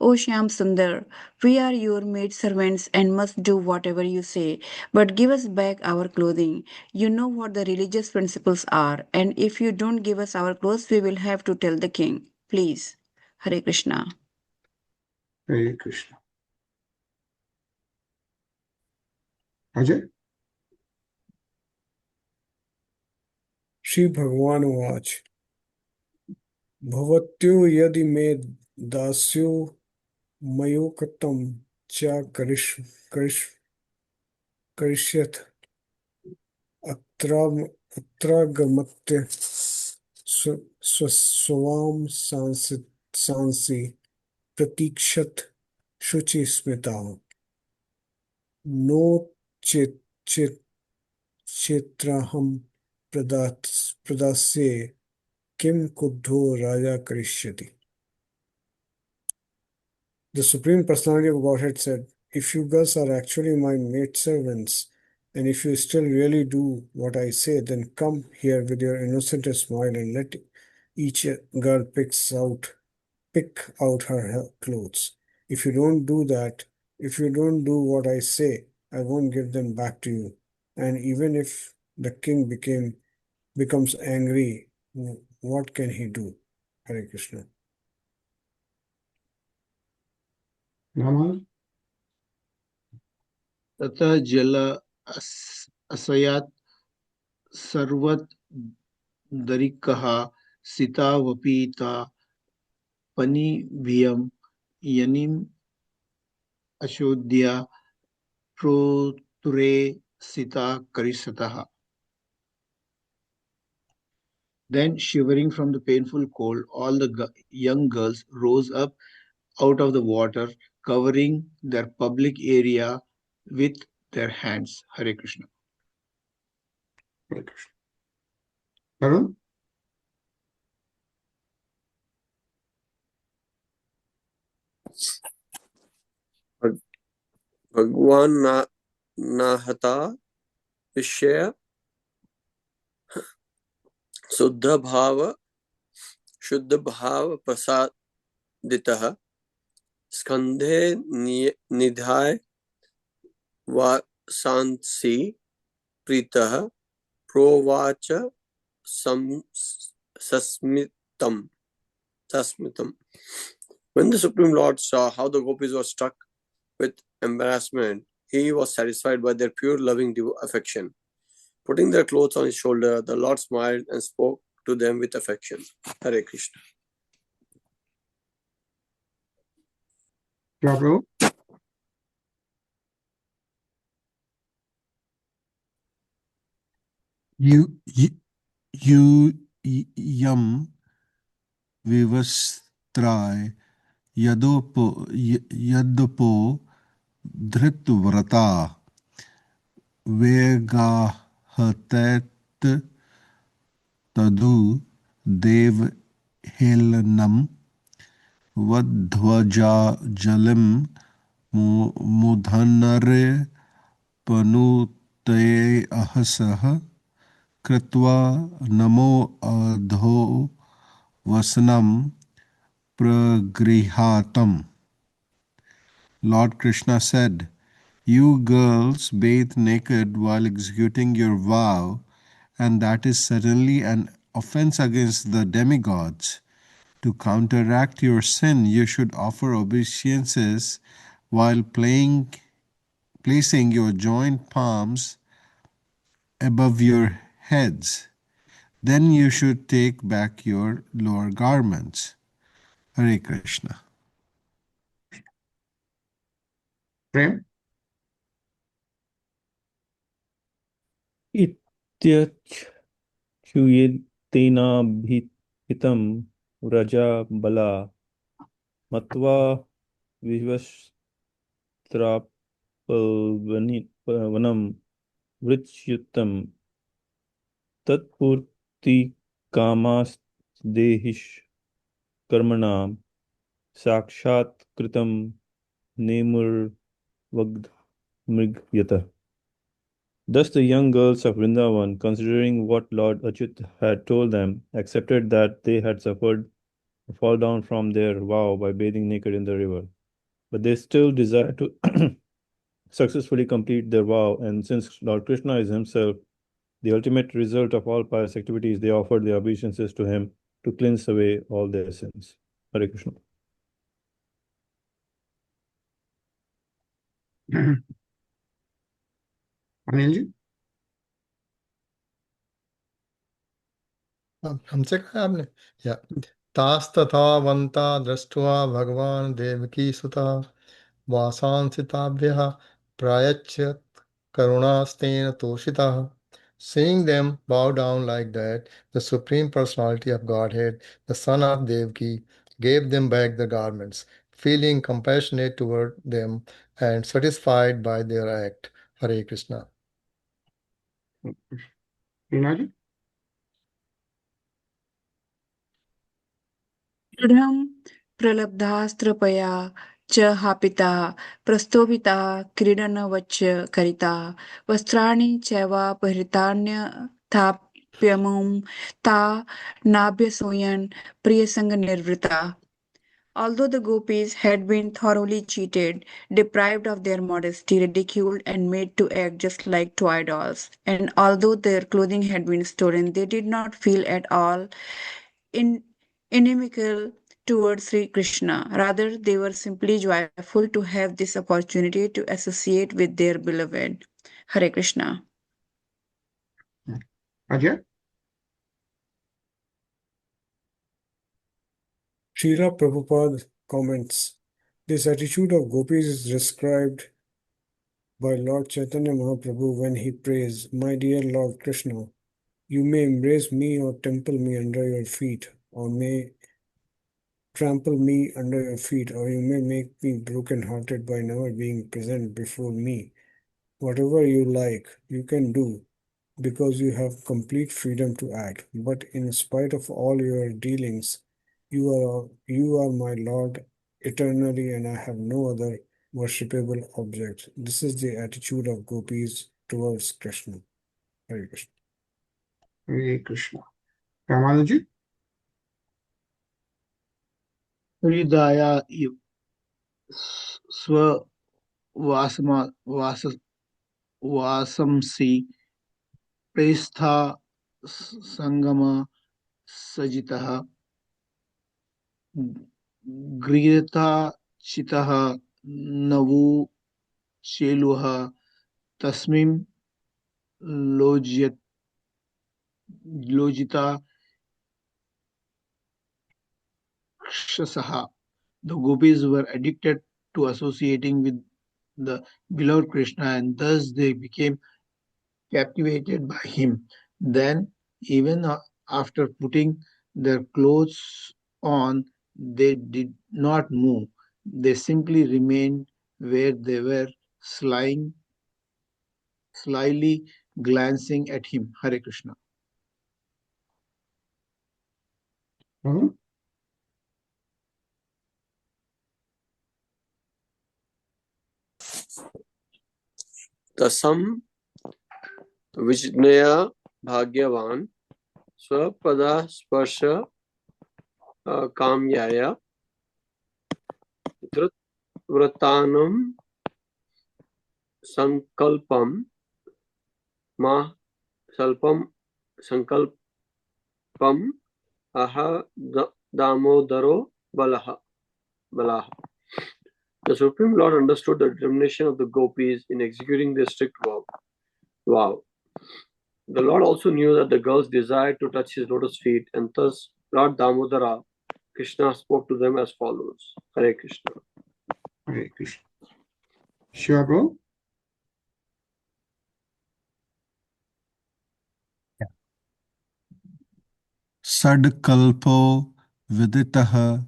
O Shyam Sundar, we are your maid servants and must do whatever you say, but give us back our clothing. You know what the religious principles are, and if you don't give us our clothes, we will have to tell the king. Please. Hare Krishna. Hare Krishna. Ajay? Shri Bhagavan Vach Bhavatyo yadi me dasyo mayokatam cha karishyat atragamatya swavam sansi pratikshat shuchi smita no chetraham pradasye kim kuddho raja karishyati. The Supreme Personality of Godhead said, if you girls are actually my maidservants, and if you still really do what I say, then come here with your innocent smile and let each girl pick out her clothes. If you don't do that, if you don't do what I say, I won't give them back to you. And even if the king becomes angry, what can he do? Hare Krishna. Namal? ततः जल असयात सर्वत दरिकः सितावपीता पनिभियम यनिम अशोध्या प्रोतुरे sita karisataha. Then, shivering from the painful cold, all the young girls rose up out of the water, covering their public area with their hands. Hare Krishna. Hare Krishna. Varun? Bhagwan Nahata Vishya Suddha Bhava Prasaditaha Skandhe Nidhai Vasansi Pritaha Provacha Sasmitam. When the Supreme Lord saw how the gopis were struck with embarrassment, he was satisfied by their pure loving affection. Putting their clothes on his shoulder, the Lord smiled and spoke to them with affection. Hare Krishna. Prabhu? Yam vivastray yadopo dhritvrata vegahatet tadu dev helanam vadhvaja jalim mudhanare panute ahasah kritva namo adho vasanam pragrihatam. Lord Krishna said, "You girls bathe naked while executing your vow, and that is certainly an offense against the demigods. To counteract your sin, you should offer obeisances while placing your joint palms above your heads. Then you should take back your lower garments." Hare Krishna. Prem? इत्यच्युतेनाभिहितं व्रजा बला मत्वा विवस्त्रापवनं वृच्युतं तत्पूर्तिकामास्तेहिष कर्मणां साक्षात्कृतं नेमुर्वग्मृग्यतः. Thus the young girls of Vrindavan, considering what Lord Achyut had told them, accepted that they had suffered a fall down from their vow by bathing naked in the river. But they still desired to successfully complete their vow, and since Lord Krishna is himself the ultimate result of all pious activities, they offered their obeisances to him to cleanse away all their sins. Hare Krishna. Anilji? हमसे कहा आपने या तास्तथा वंता दृष्ट्वा भगवान देवकी सुता वासांसिताभ्यः प्रायच्छत् करुणास्तेन तोषिताः. Seeing them bow down like that, the Supreme Personality of Godhead, the son of Devaki, gave them back the garments, feeling compassionate toward them and satisfied by their act. Hare Krishna. Rinaji? दृढं प्रलब्धास्त्रपया च हापिता प्रस्तोभिता क्रीडनवच्च करिता वस्त्राणि चैवापहृतान्यथाप्यमुं ता नाभ्यसूयन् प्रियसङ्गनिर्वृता. Although the gopis had been thoroughly cheated, deprived of their modesty, ridiculed, and made to act just like toy dolls, and although their clothing had been stolen, they did not feel at all in, inimical towards Sri Krishna. Rather, they were simply joyful to have this opportunity to associate with their beloved. Hare Krishna. Ajay? Srila Prabhupada comments, this attitude of gopis is described by Lord Chaitanya Mahaprabhu when he prays, "My dear Lord Krishna, you may embrace me or trample me under your feet, or may trample me under your feet, or you may make me broken-hearted by never being present before me. Whatever you like, you can do, because you have complete freedom to act. But in spite of all your dealings, you are my Lord eternally, and I have no other worshipable object." This is the attitude of gopis towards Krishna. Hare Krishna. Hare Krishna. Ramanji? हृदया इव वासंसि प्रेस्था संगम सजितः गृहीता चितः नवु शेलुः तस्मिन् लोजिता Kṛṣṇa. The gopis were addicted to associating with the beloved Krishna, and thus they became captivated by him. Then, even after putting their clothes on, they did not move. They simply remained where they were, slyly glancing at him. Hare Krishna. Tasam Vijnaya Bhagyavan Swapada Sparsha Kamyaya Vratanam Sankalpam Ma Salpam Sankalpam Aha Damodaro Balaha. The Supreme Lord understood the determination of the Gopis in executing their strict vow. The Lord also knew that the girls desired to touch his lotus feet, and thus Lord Damodara, Krishna, spoke to them as follows. Hare Krishna. Hare Krishna. Sure, bro? Sadkalpo viditaha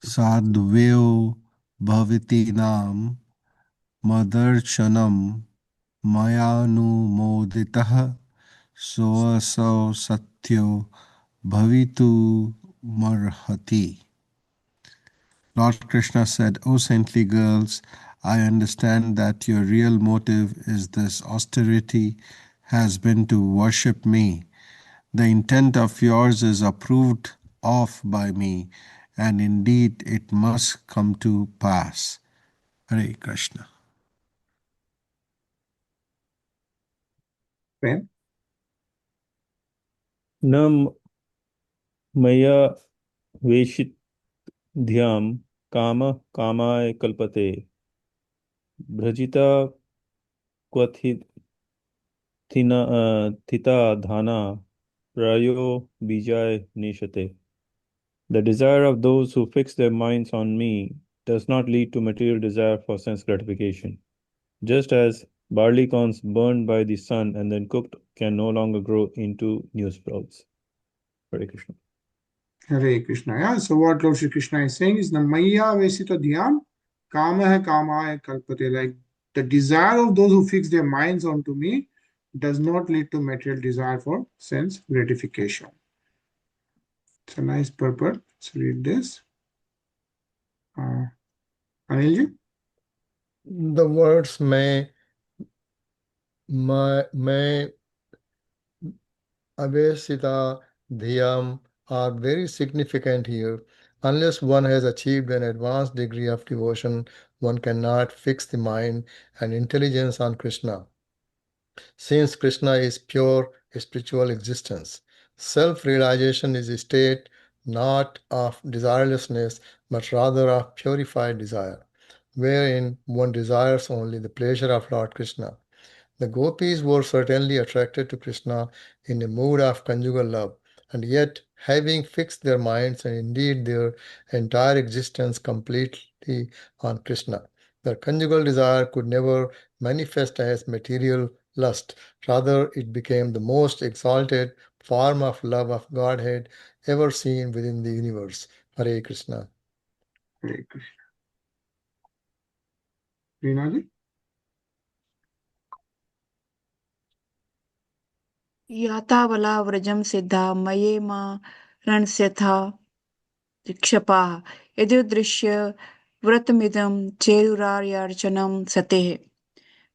sadvyo bhavitinam madarchanam mayanumoditaha soasau satyo bhavitu marhati. Lord Krishna said, O saintly girls, I understand that your real motive is this austerity has been to worship me. The intent of yours is approved of by me, and indeed it must come to pass. Hare Krishna. Prem? Nam maya veshit dhyam kama kamaye kalpate bhrajita kwathit thita dhana prayo bijay nishate. The desire of those who fix their minds on me does not lead to material desire for sense gratification. Just as barley corns burned by the sun and then cooked can no longer grow into new sprouts. Hare Krishna. Hare Krishna. Yeah. So what Lord Shri Krishna is saying is Namaya Vesita Dhyam Kama Kamaya Kalpate. Like the desire of those who fix their minds onto me does not lead to material desire for sense gratification. It's a nice purport. Let's read this. Anilji? The words may avesita dhyam are very significant here. Unless one has achieved an advanced degree of devotion, one cannot fix the mind and intelligence on Krishna. Since Krishna is pure spiritual existence, self-realization is a state not of desirelessness, but rather of purified desire, wherein one desires only the pleasure of Lord Krishna. The Gopis were certainly attracted to Krishna in a mood of conjugal love, and yet, having fixed their minds and indeed their entire existence completely on Krishna, their conjugal desire could never manifest as material lust. Rather, it became the most exalted form of love of Godhead ever seen within the universe. Hare Krishna. Hare Krishna. Rinaji? यातावला व्रजं सिद्धा मये मा रणस्यथा क्षपाः यदुदृश्य व्रतमिदं चेरुरार्यार्चनं सतेः.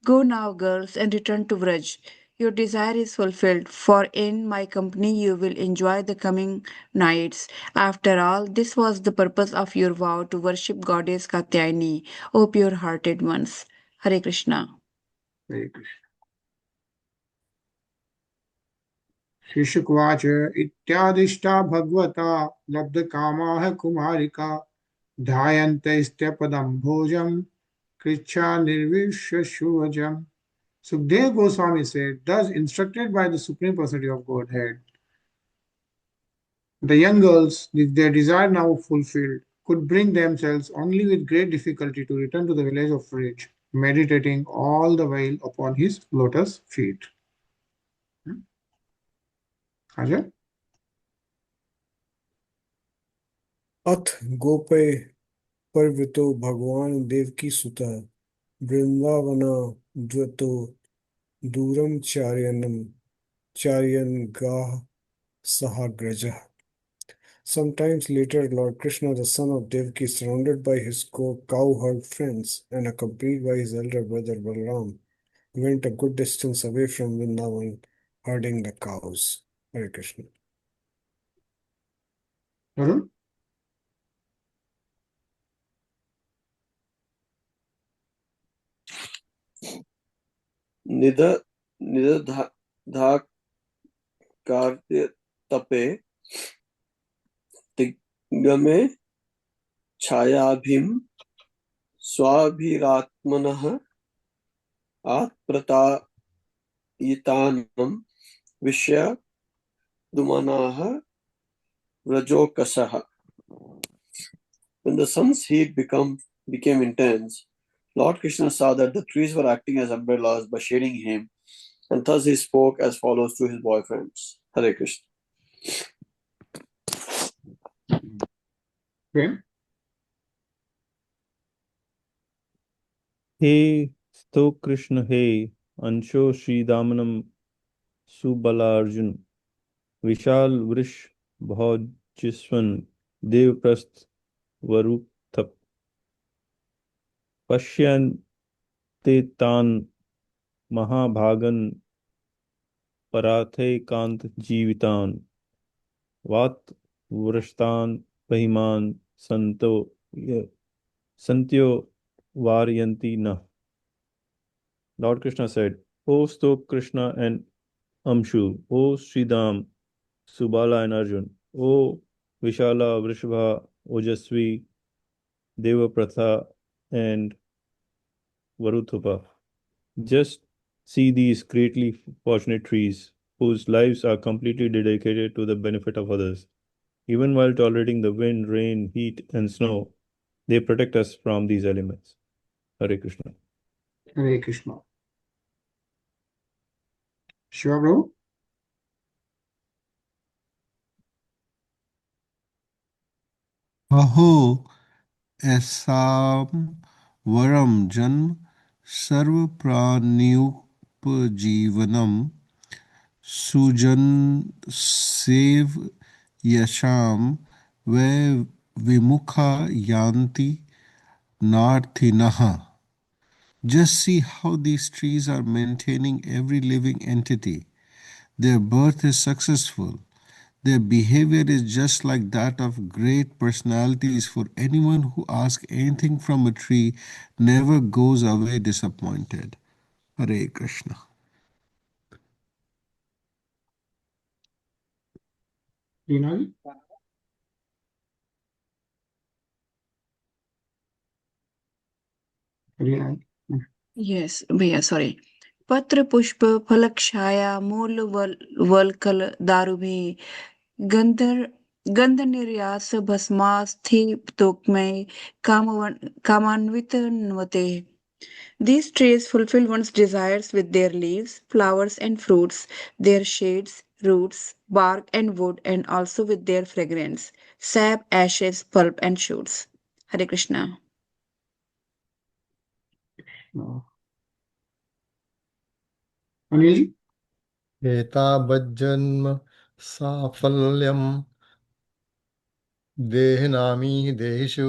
Go now, girls, and return to Vraj. Your desire is fulfilled, for in my company you will enjoy the coming nights. After all, this was the purpose of your vow to worship Goddess Katyayani, O pure-hearted ones. Hare Krishna. Hare Krishna. शिशुकवाच इत्यादिष्टा भगवता लब्धकामाः कुमारिका ध्यायन्तैस्त्यपदं भोजं कृच्छा निर्विश्वशुभजम्. Sukdev Goswami said, thus instructed by the Supreme Personality of Godhead, the young girls, with their desire now fulfilled, could bring themselves only with great difficulty to return to the village of Vrij, meditating all the while upon his lotus feet. Ajay? अथ गोपे पर्वतो भगवान देवकी सुता वृंदावना द्वतो दूरम चार्यन गाह सहाग्रजः. Sometimes later, Lord Krishna, the son of Devaki, surrounded by his cowherd friends and accompanied by his elder brother Balaram, went a good distance away from Vrindavan, herding the cows. Hare Krishna. Varun? निदधाकार्य तपे तिग्गमे छायाभिं स्वाभिरात्मनः आत्प्रतायितानं विषय दुमनाः व्रजोकसः. When the sun's heat became intense, Lord Krishna saw that the trees were acting as umbrellas by shading him, and thus he spoke as follows to his boyfriends. Hare Krishna. Okay. हे स्तो कृष्ण हे अंशो श्री दामनम सुबलार्जुन विशाल वृष भोजस्वन देवप्रस्थ वरुथप पश्यन्ते तान महाभागन पराथे कांत जीवितान वात वृष्तान बहिमान संत्यो varyanti na. Lord Krishna said, O Stok Krishna and Amshu, O Sridham, Subala and Arjun, O Vishala, Vrishbha, Ojasvi, Devapratha and Varuthupa. Just see these greatly fortunate trees whose lives are completely dedicated to the benefit of others. Even while tolerating the wind, rain, heat and snow, they protect us from these elements. Hare Krishna. Hare Krishna. Shiva Prabhu? अहो ऐसाम वरम जन्म सर्व प्राणियोपजीवनम सुजन save यशाम way विमुखा yanti narthinaha. Just see how these trees are maintaining every living entity. Their birth is successful. Their behavior is just like that of great personalities, for anyone who asks anything from a tree never goes away disappointed. Hare Krishna. Reenaji? Reenaji? Yes, भैया sorry. पत्र पुष्प फलक छाया मूल वलकल दारुभे गंधर गंध निर्यास भस्मास्थि तोकमय कामान्वित नवते. These trees fulfill one's desires with their leaves, flowers, and fruits, their shades, roots, bark, and wood, and also with their fragrance, sap, ashes, pulp, and shoots. Hare Krishna. No. Anilji? एतावज्जन्म साफल्यं देहनामी देहिषु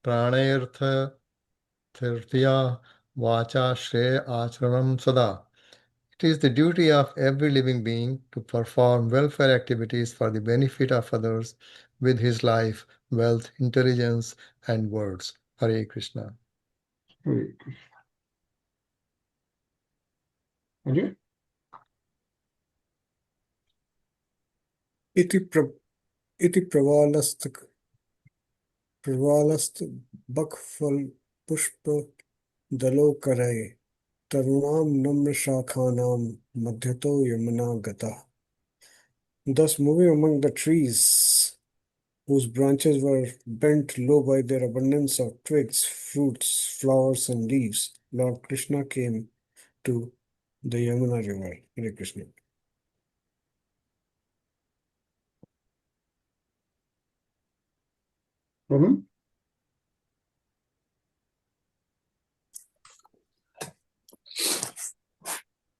प्राणैर्थ vacha shreya acharanam sada. It is the duty of every living being to perform welfare activities for the benefit of others with his life, wealth, intelligence, and words. Hare Krishna. Hare Krishna. Ajay? इति प्रवालस्त बकफल पुष्प दलोकरय तरुणाम नम्र शाखानाम मध्यतो Yamuna gata. Thus moving among the trees whose branches were bent low by their abundance of twigs, fruits, flowers, and leaves, Lord Krishna came to the Yamuna river. Hare Krishna. Varun?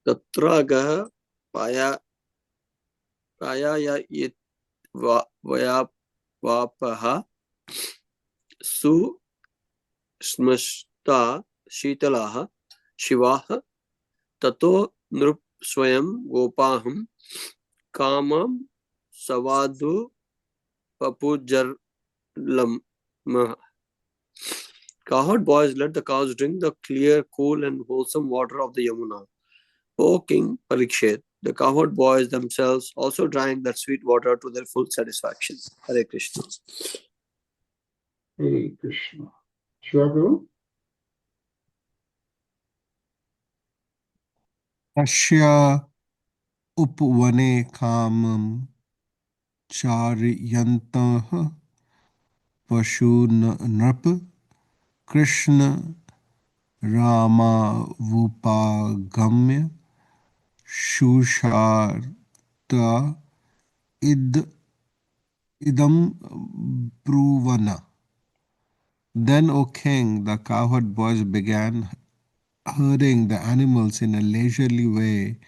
तत्रागः पायाय वया vapaha susmashta shitalaha shivaha tato nrup swayam gopaham kamam savadu papujarlam. Cowherd boys, let the cows drink the clear, cool and wholesome water of the Yamuna. O King Parikshit, the cowherd boys themselves also drank that sweet water to their full satisfaction. Hare Krishna. Hare Krishna. Shiva Prabhu? Tasya upvane kamam charyantaha pashu nrap Krishna Rama Vupagamya Shusharta idam bruvana. Then, O king, the cowherd boys began herding the animals in a leisurely way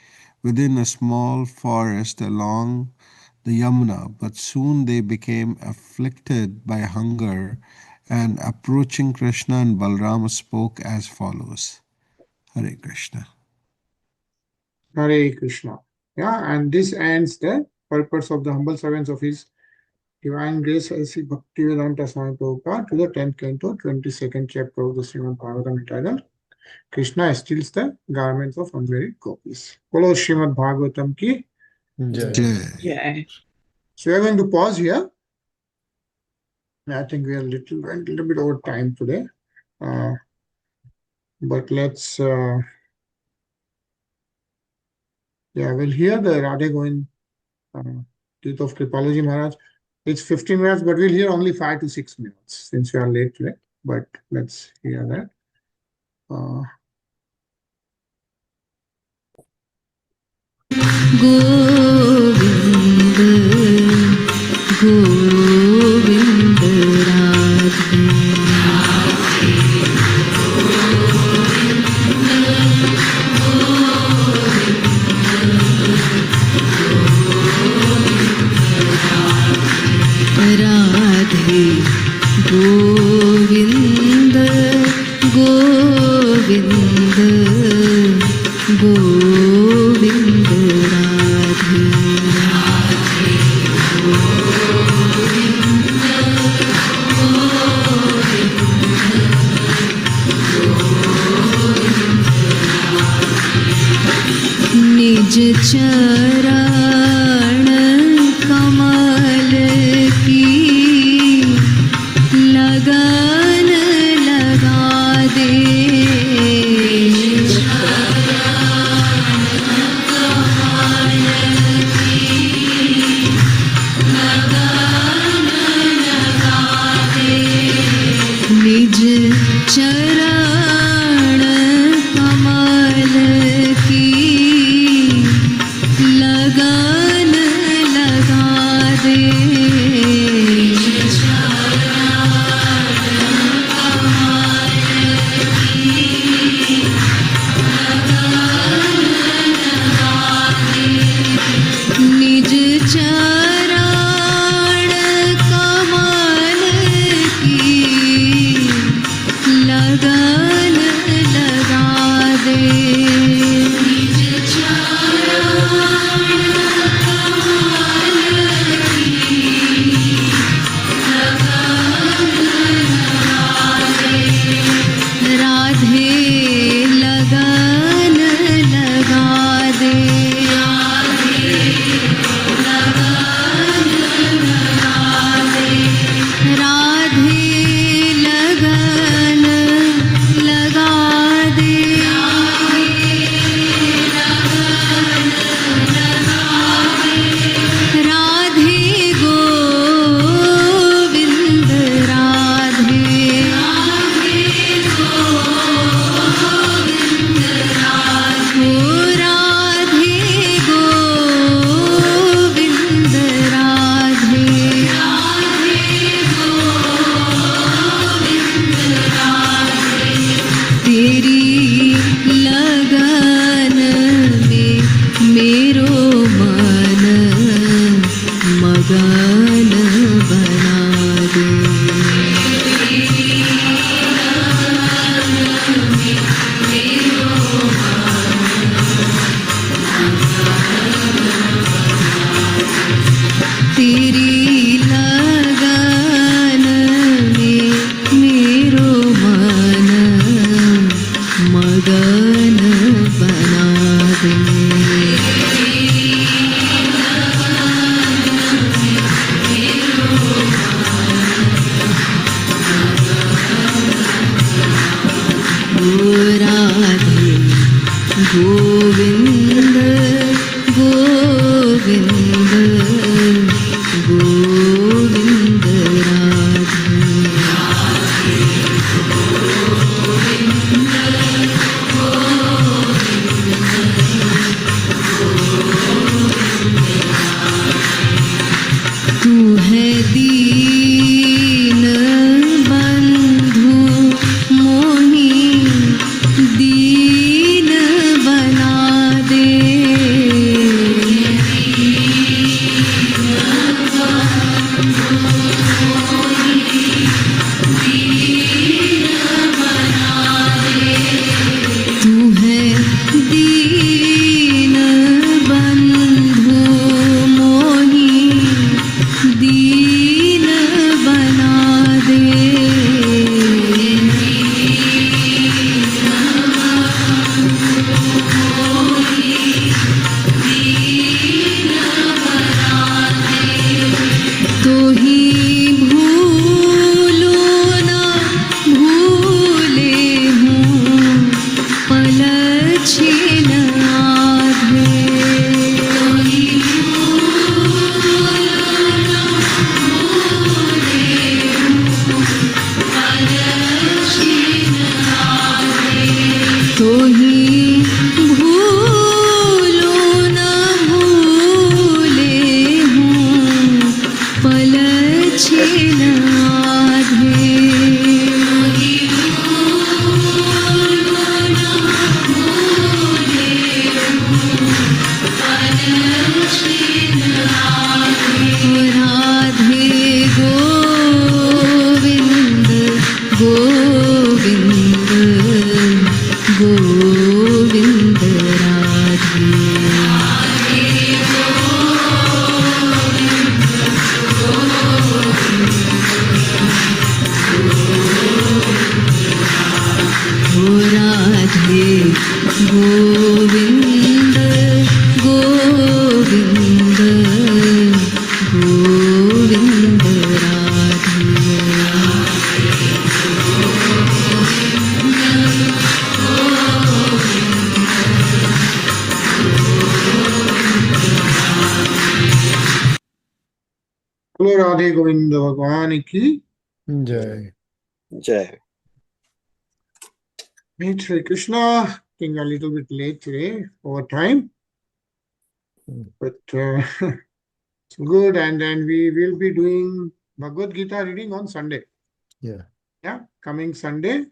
within a small forest along the Yamuna, but soon they became afflicted by hunger, and approaching Krishna and Balrama spoke as follows. Hare Krishna. Hare Krishna. Yeah, and this ends the purpose of the humble servants of His Divine Grace A.C. Bhaktivedanta Swami Prabhupada to the 10th canto, 22nd chapter of the Srimad Bhagavatam entitled Krishna steals the garments of unmarried gopis. Follow Srimad Bhagavatam ki Jai. Jai. So we are going to pause here. I think we are a little bit over time today. But let's we'll hear the Radhegovind Teeth of Kripalaji Maharaj. It's 15 minutes, but we'll hear only 5 to 6 minutes since we are late today. But let's hear that. Govind, Govind Radhe, Govind, Govind, Govind Radhe. निज चरण कमल की लगन लगा दे। निज चरण कमल की लगन लगा दे। निज चरण कमल की लगन Bolo Radhe Govind Bhagwan ki Jai. Jai. Meet Sri Krishna. Being a little bit late today over time, but it's good. And then we will be doing Bhagavad Gita reading on Sunday. Yeah. Yeah, coming Sunday,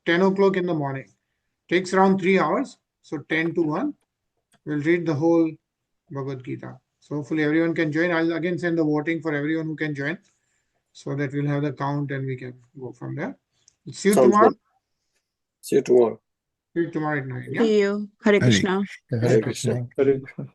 10 o'clock in the morning. Takes around 3 hours. So 10 to 1, we'll read the whole Bhagavad Gita. So hopefully everyone can join. I'll again send the voting for everyone who can join, so that we'll have the count and we can go from there. See you Sounds tomorrow. good. See you tomorrow. See you tomorrow at 9. Yeah. See you. Hare Hare Krishna. Hare Hare Krishna. Krishna. Hare Krishna.